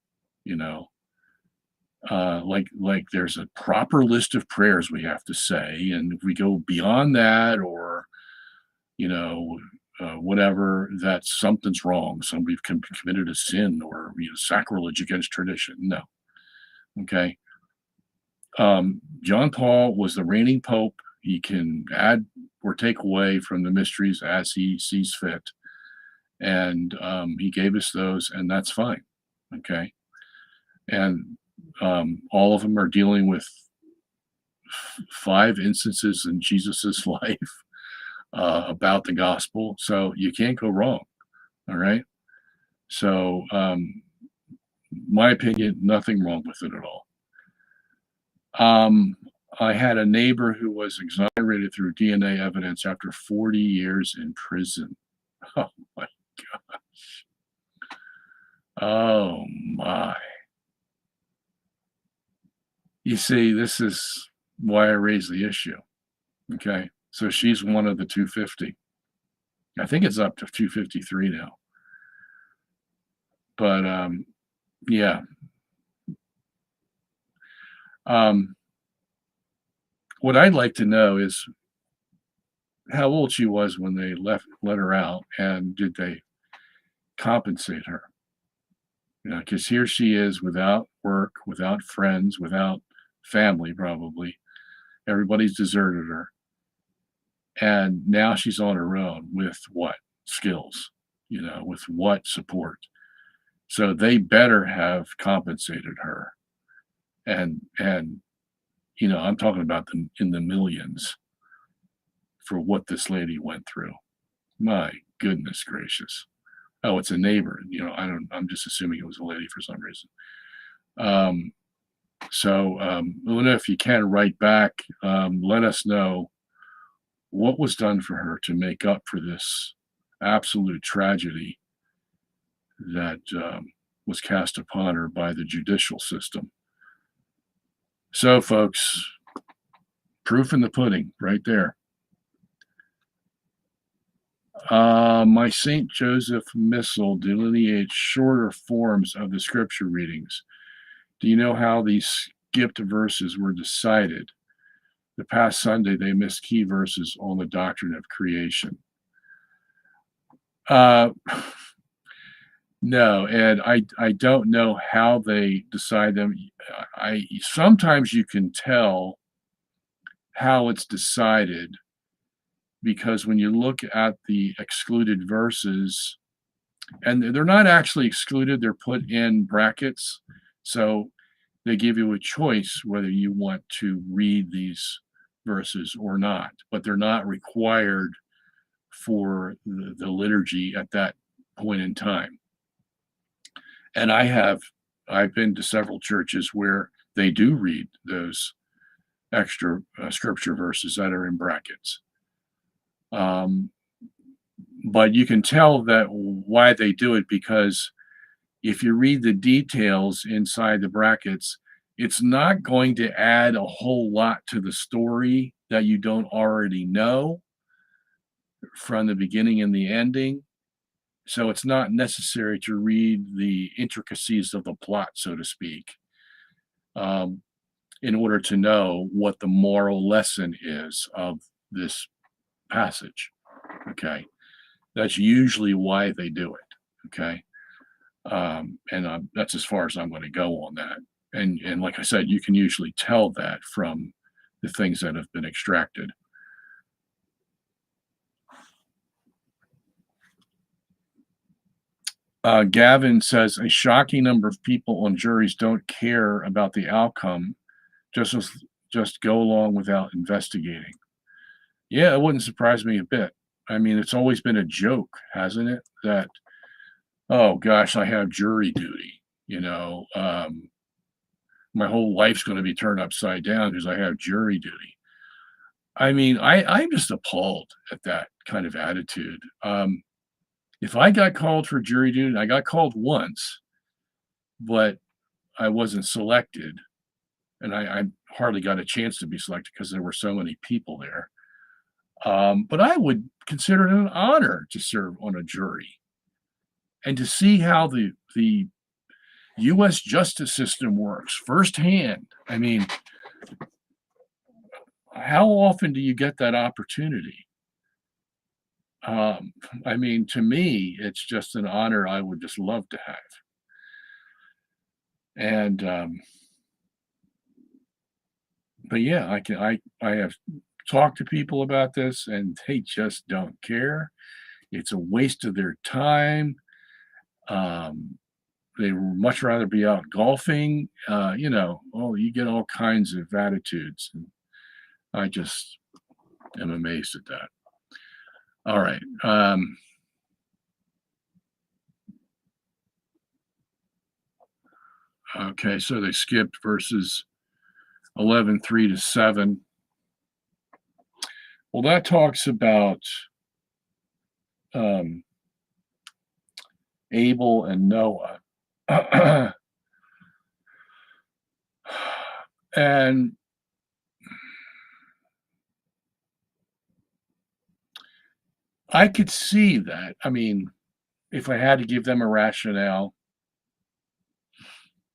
like there's a proper list of prayers we have to say, and if we go beyond that, or whatever, that something's wrong, somebody's committed a sin, or sacrilege against tradition. No. Okay. John Paul was the reigning pope. He can add or take away from the mysteries as he sees fit, and he gave us those, and that's fine. Okay. And all of them are dealing with 5 instances in Jesus's life about the gospel, so you can't go wrong. All right. So, my opinion, nothing wrong with it at all. I had a neighbor who was exonerated through DNA evidence after 40 years in prison. Oh my gosh. Oh my. You see, this is why I raised the issue. Okay. So she's one of the 250. I think it's up to 253 now. But yeah. What I'd like to know is how old she was when they let her out, and did they compensate her? Because here she is without work, without friends, without family, probably. Everybody's deserted her. And now she's on her own with what skills, with what support. So they better have compensated her. And I'm talking about them in the millions for what this lady went through. My goodness gracious. Oh, it's a neighbor. I'm just assuming it was a lady for some reason. Luna, if you can write back, let us know what was done for her to make up for this absolute tragedy that was cast upon her by the judicial system. So, folks, proof in the pudding right there. My St. Joseph Missal delineates shorter forms of the scripture readings. Do you know how these skipped verses were decided? The past Sunday, they missed key verses on the doctrine of creation. No, and I don't know how they decide them. Sometimes you can tell how it's decided because when you look at the excluded verses, and they're not actually excluded, they're put in brackets. So they give you a choice whether you want to read these verses or not, but they're not required for the liturgy at that point in time. And I've been to several churches where they do read those extra scripture verses that are in brackets. But you can tell that why they do it, because if you read the details inside the brackets, it's not going to add a whole lot to the story that you don't already know from the beginning and the ending. So it's not necessary to read the intricacies of the plot, so to speak, in order to know what the moral lesson is of this passage. Okay. That's usually why they do it. Okay. That's as far as I'm going to go on that. And like I said, you can usually tell that from the things that have been extracted. Gavin says a shocking number of people on juries don't care about the outcome, just go along without investigating. Yeah, it wouldn't surprise me a bit. I mean, it's always been a joke, hasn't it? That, oh gosh, I have jury duty. My whole life's going to be turned upside down because I have jury duty. I mean, I'm just appalled at that kind of attitude. If I got called for jury duty, I got called once, but I wasn't selected, and I hardly got a chance to be selected because there were so many people there. But I would consider it an honor to serve on a jury and to see how the U.S. justice system works firsthand. I mean, how often do you get that opportunity? I mean, to me, it's just an honor I would just love to have. And but yeah, I have talked to people about this, and they just don't care. It's a waste of their time. They would much rather be out golfing. You get all kinds of attitudes. And I just am amazed at that. All right. Okay, so they skipped verses 11:3 to 7. Well, that talks about Abel and Noah. And I could see that. I mean, if I had to give them a rationale,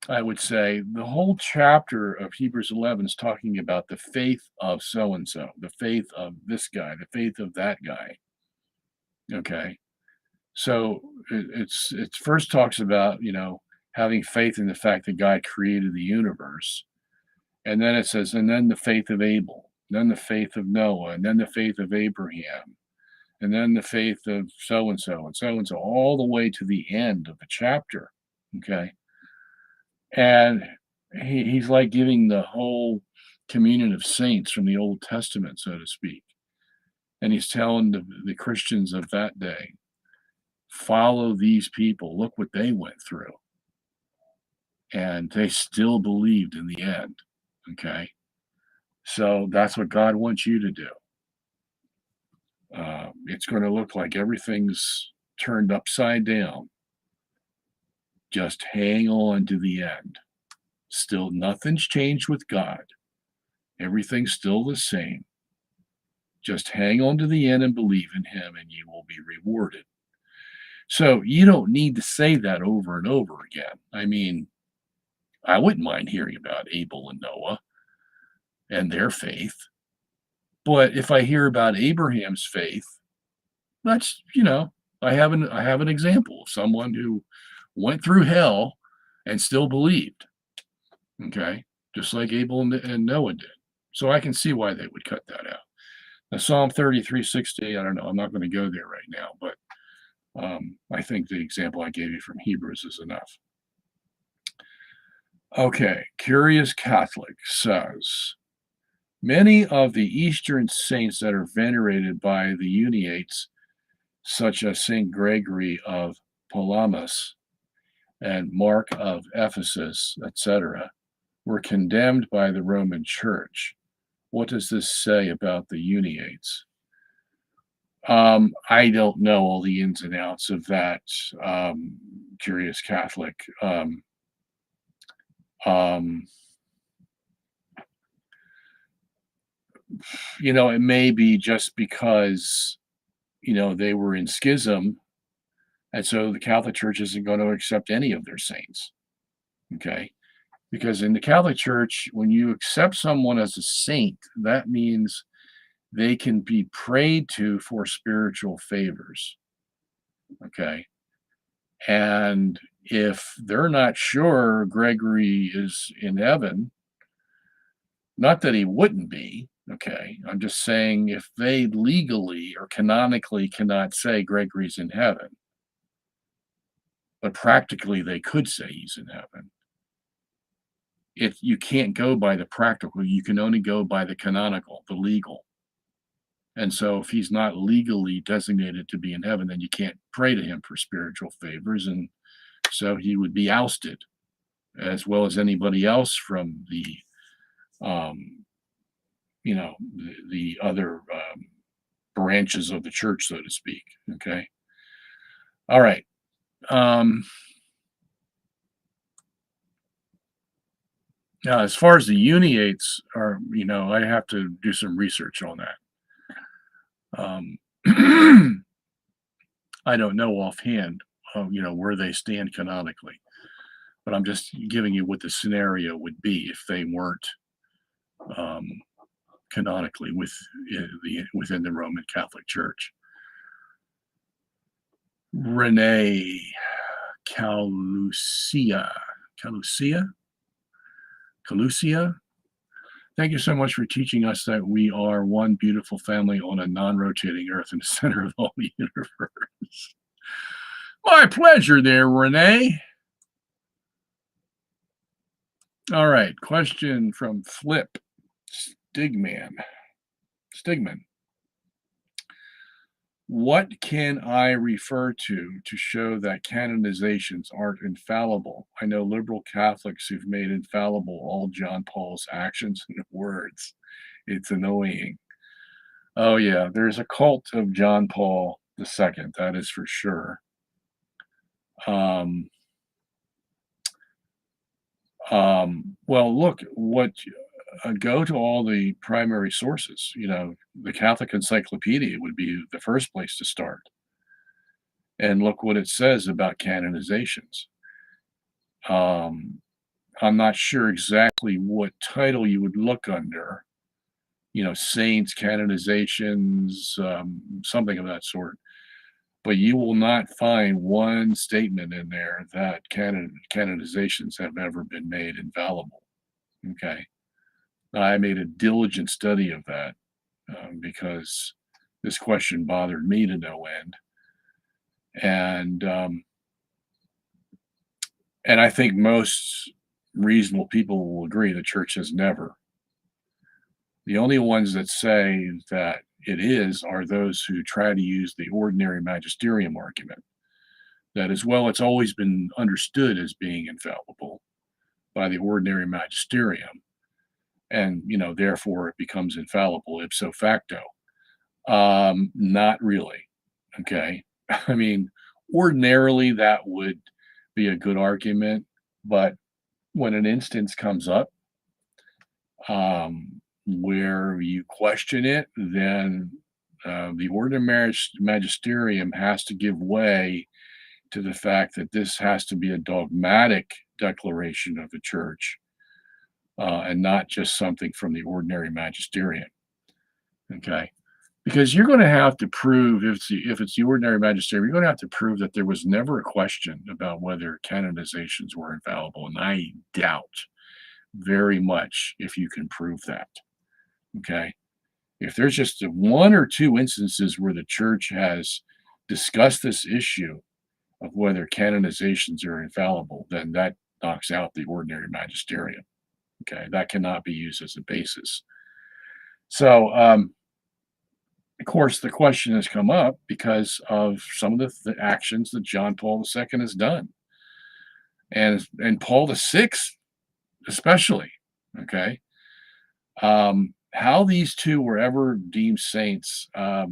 I would say the whole chapter of Hebrews 11 is talking about the faith of so and so, the faith of this guy, the faith of that guy. Okay. So it first talks about, having faith in the fact that God created the universe. And then it says, and then the faith of Abel, then the faith of Noah, and then the faith of Abraham, and then the faith of so and so and so and so, all the way to the end of the chapter. Okay. And he's like giving the whole communion of saints from the Old Testament, so to speak. And he's telling the Christians of that day, follow these people. Look what they went through. And they still believed in the end. Okay. So that's what God wants you to do. It's going to look like everything's turned upside down. Just hang on to the end. Still, nothing's changed with God. Everything's still the same. Just hang on to the end and believe in Him, and you will be rewarded. So you don't need to say that over and over again. I mean, I wouldn't mind hearing about Abel and Noah and their faith. But if I hear about Abraham's faith, that's, I have an example of someone who went through hell and still believed. Okay, just like Abel and Noah did. So I can see why they would cut that out. Now, Psalm 33:60, I don't know. I'm not going to go there right now, but I think the example I gave you from Hebrews is enough. Okay, Curious Catholic says, many of the Eastern saints that are venerated by the Uniates, such as Saint Gregory of Palamas and Mark of Ephesus, etc., were condemned by the Roman Church. What does this say about the Uniates? I don't know all the ins and outs of that, Curious Catholic. It may be just because, they were in schism, and so the Catholic Church isn't going to accept any of their saints. Okay? Because in the Catholic Church, when you accept someone as a saint, that means they can be prayed to for spiritual favors. Okay? And if they're not sure Gregory is in heaven, not that he wouldn't be, okay, I'm just saying if they legally or canonically cannot say Gregory's in heaven, but practically they could say he's in heaven. You can't go by the practical, you can only go by the canonical, the legal. And so if he's not legally designated to be in heaven, then you can't pray to him for spiritual favors. And so he would be ousted, as well as anybody else from the other branches of the church, so to speak. Okay. All right. Now, as far as the Uniates are, I have to do some research on that. I don't know offhand, where they stand canonically, but I'm just giving you what the scenario would be if they weren't canonically within the Roman Catholic Church. Renee Calusia. Thank you so much for teaching us that we are one beautiful family on a non-rotating Earth in the center of all the universe. My pleasure there, Renee. All right, question from Flip Stigman. What can I refer to show that canonizations aren't infallible? I know liberal Catholics who've made infallible all John Paul's actions and words. It's annoying. Oh, yeah, there's a cult of John Paul II, that is for sure. Well, look, go to all the primary sources. The Catholic Encyclopedia would be the first place to start. And look what it says about canonizations. I'm not sure exactly what title you would look under. Saints, canonizations, something of that sort. but you will not find one statement in there that canonizations have ever been made infallible. Okay. I made a diligent study of that because this question bothered me to no end. And I think most reasonable people will agree the church has never. The only ones that say that it is are those who try to use the ordinary magisterium argument. That as well, it's always been understood as being infallible by the ordinary magisterium, and therefore it becomes infallible ipso facto. Not really. Okay. I mean, ordinarily that would be a good argument, but when an instance comes up where you question it, then the ordinary magisterium has to give way to the fact that this has to be a dogmatic declaration of the church and not just something from the ordinary magisterium. Okay. Because you're going to have to prove, if it's the ordinary magisterium, you're going to have to prove that there was never a question about whether canonizations were infallible. And I doubt very much if you can prove that. Okay. If there's just one or two instances where the church has discussed this issue of whether canonizations are infallible, then that knocks out the ordinary magisterium. Okay. That cannot be used as a basis. So, of course, the question has come up because of some of the actions that John Paul II has done, and Paul VI especially. Okay, how these two were ever deemed saints to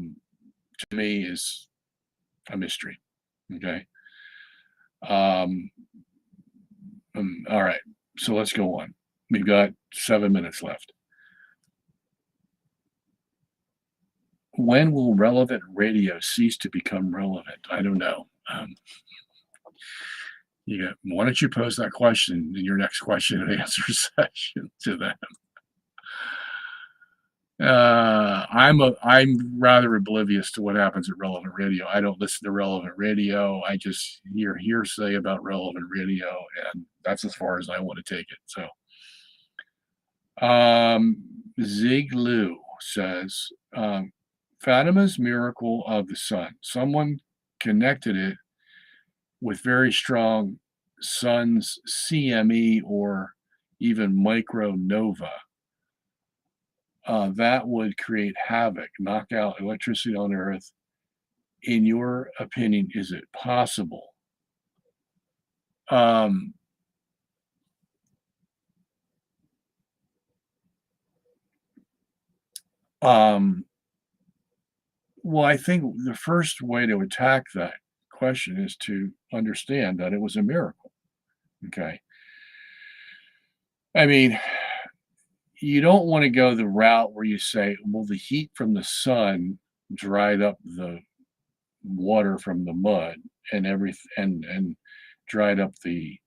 me is a mystery. Okay, all right, so let's go on. We've got 7 minutes left. When will relevant radio cease to become relevant? I don't know. Why don't you pose that question in your next question and answer session to them? I'm rather oblivious to what happens at relevant radio. I don't listen to relevant radio. I just hear hearsay about relevant radio, and that's as far as I want to take it. So, Zig Liu says, Fatima's miracle of the sun. Someone connected it with very strong sun's CME or even micronova. That would create havoc, knock out electricity on Earth. In your opinion, is it possible? Well, I think the first way to attack that question is to understand that it was a miracle. Okay. I mean, you don't want to go the route where you say, well, the heat from the sun dried up the water from the mud and everything and dried up the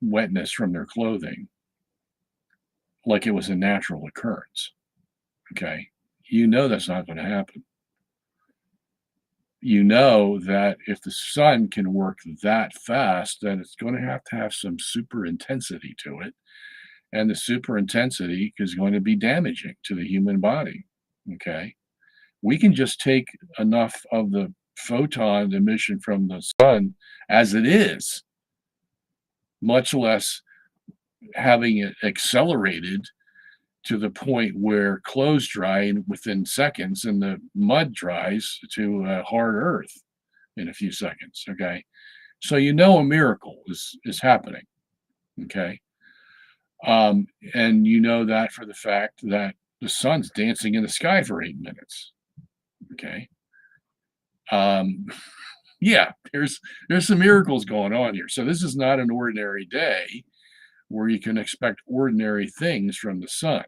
wetness from their clothing like it was a natural occurrence. Okay. That's not going to happen. That if the sun can work that fast, then it's going to have some super intensity to it. And the super intensity is going to be damaging to the human body. Okay. We can just take enough of the photon emission from the sun as it is, much less having it accelerated to the point where clothes dry within seconds and the mud dries to hard earth in a few seconds. Okay. So a miracle is happening. Okay. And that for the fact that the sun's dancing in the sky for 8 minutes. Okay. Yeah, there's some miracles going on here. So this is not an ordinary day where you can expect ordinary things from the sun.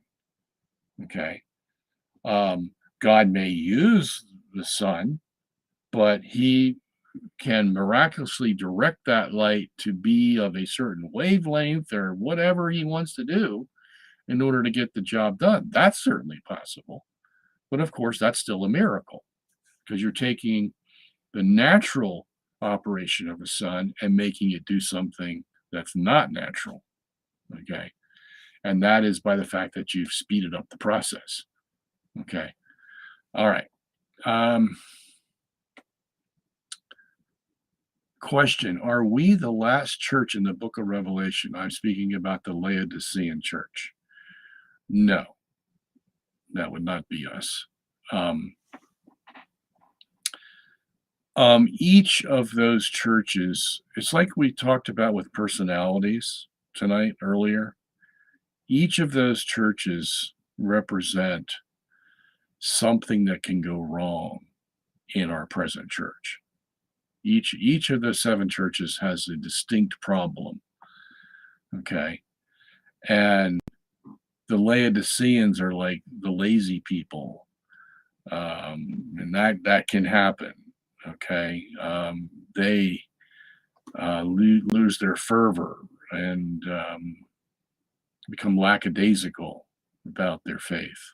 Okay. God may use the sun, but he can miraculously direct that light to be of a certain wavelength or whatever he wants to do. in order to get the job done. That's certainly possible. But of course, that's still a miracle because you're taking the natural operation of the sun and making it do something that's not natural. Okay. And that is by the fact that you've speeded up the process. Okay. All right. Question: are we the last church in the book of Revelation? I'm speaking about the Laodicean church. No, that would not be us. Each of those churches, it's like we talked about with personalities tonight earlier. Each of those churches represent something that can go wrong in our present church. Each of the 7 churches has a distinct problem. Okay. And the Laodiceans are like the lazy people. And that can happen. Okay. They lose their fervor and become lackadaisical about their faith.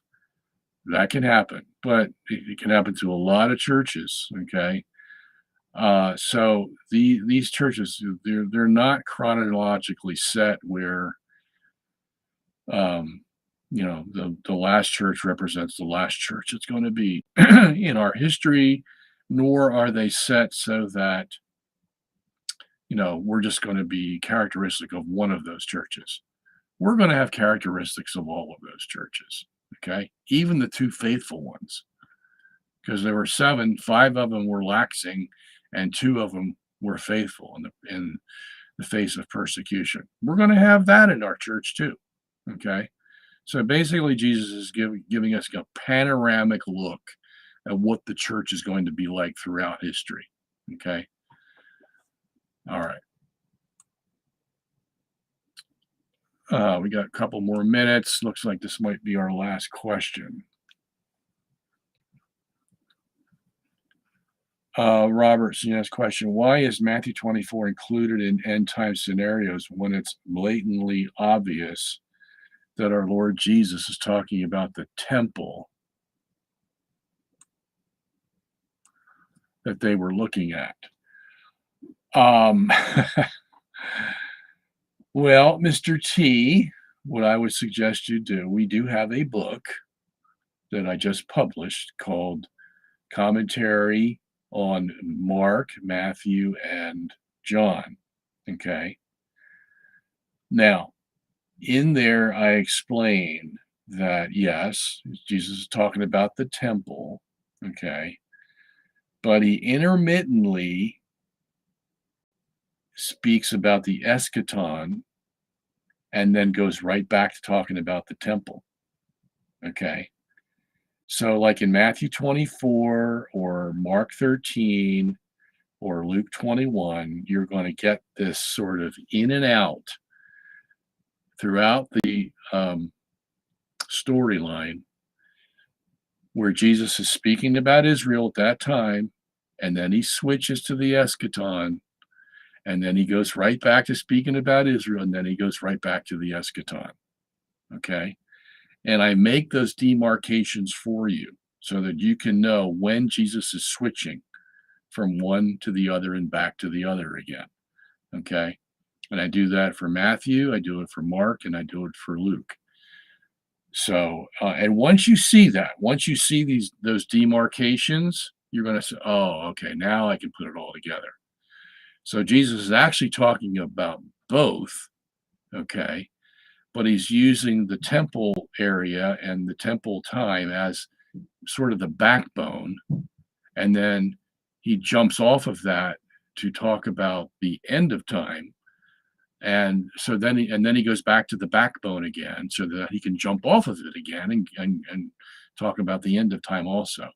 That can happen, but it can happen to a lot of churches. Okay. So these churches, they're not chronologically set where the last church represents the last church it's going to be in our history, nor are they set so that we're just going to be characteristic of one of those churches. We're going to have characteristics of all of those churches. Okay, even the 2 faithful ones, because there were 7, 5 of them were laxing, and 2 of them were faithful in the face of persecution. We're going to have that in our church too. Okay, so basically, Jesus is giving us a panoramic look at what the church is going to be like throughout history. Okay, all right. We got a couple more minutes. Looks like this might be our last question. Robertson asks question: why is Matthew 24 included in end time scenarios when it's blatantly obvious that our Lord Jesus is talking about the temple that they were looking at? Well, Mr. T, what I would suggest you do, we do have a book that I just published called Commentary on Mark, Matthew, and John. Okay. Now, in there, I explain that, yes, Jesus is talking about the temple. Okay. But he intermittently speaks about the eschaton and then goes right back to talking about the temple. Okay. So, like in Matthew 24 or Mark 13 or Luke 21, you're going to get this sort of in and out throughout the storyline where Jesus is speaking about Israel at that time, and then he switches to the eschaton, and then he goes right back to speaking about Israel, and then he goes right back to the eschaton. Okay. And I make those demarcations for you so that you can know when Jesus is switching from one to the other and back to the other again. Okay. And I do that for Matthew, I do it for Mark, and I do it for Luke. So, and once you see that, once you see those demarcations, you're going to say, oh, okay, now I can put it all together. So Jesus is actually talking about both. Okay. But he's using the temple area and the temple time as sort of the backbone. And then he jumps off of that to talk about the end of time. And so then he goes back to the backbone again so that he can jump off of it again and talk about the end of time also.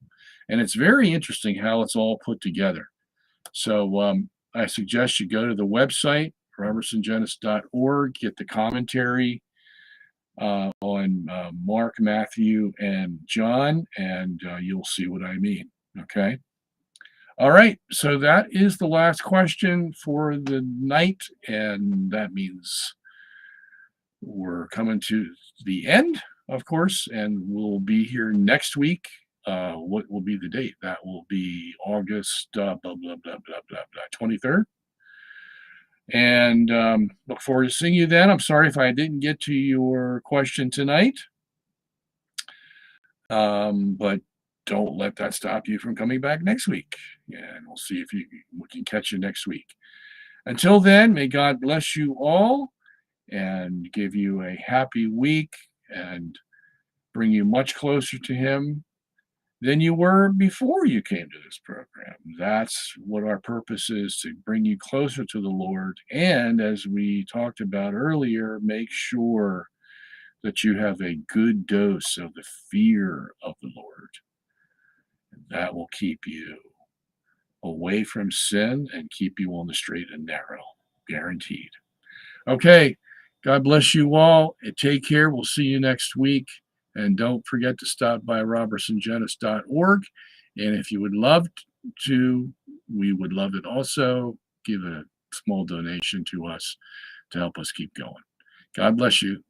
And it's very interesting how it's all put together. So I suggest you go to the website, robertsongenis.org, get the commentary on Mark, Matthew, and John, and you'll see what I mean. Okay. All right. So that is the last question for the night, and that means we're coming to the end, of course, and we'll be here next week. What will be the date? That will be August blah blah blah blah blah blah 23rd. And look forward to seeing you then. I'm sorry if I didn't get to your question tonight, but don't let that stop you from coming back next week. And we'll see if we can catch you next week. Until then, may God bless you all and give you a happy week and bring you much closer to Him than you were before you came to this program. That's what our purpose is, to bring you closer to the Lord. And as we talked about earlier, make sure that you have a good dose of the fear of the Lord. And that will keep you away from sin and keep you on the straight and narrow, guaranteed. Okay, God bless you all. And take care. We'll see you next week. And don't forget to stop by robertsongenis.org. And if you would love to, we would love it also. Give a small donation to us to help us keep going. God bless you.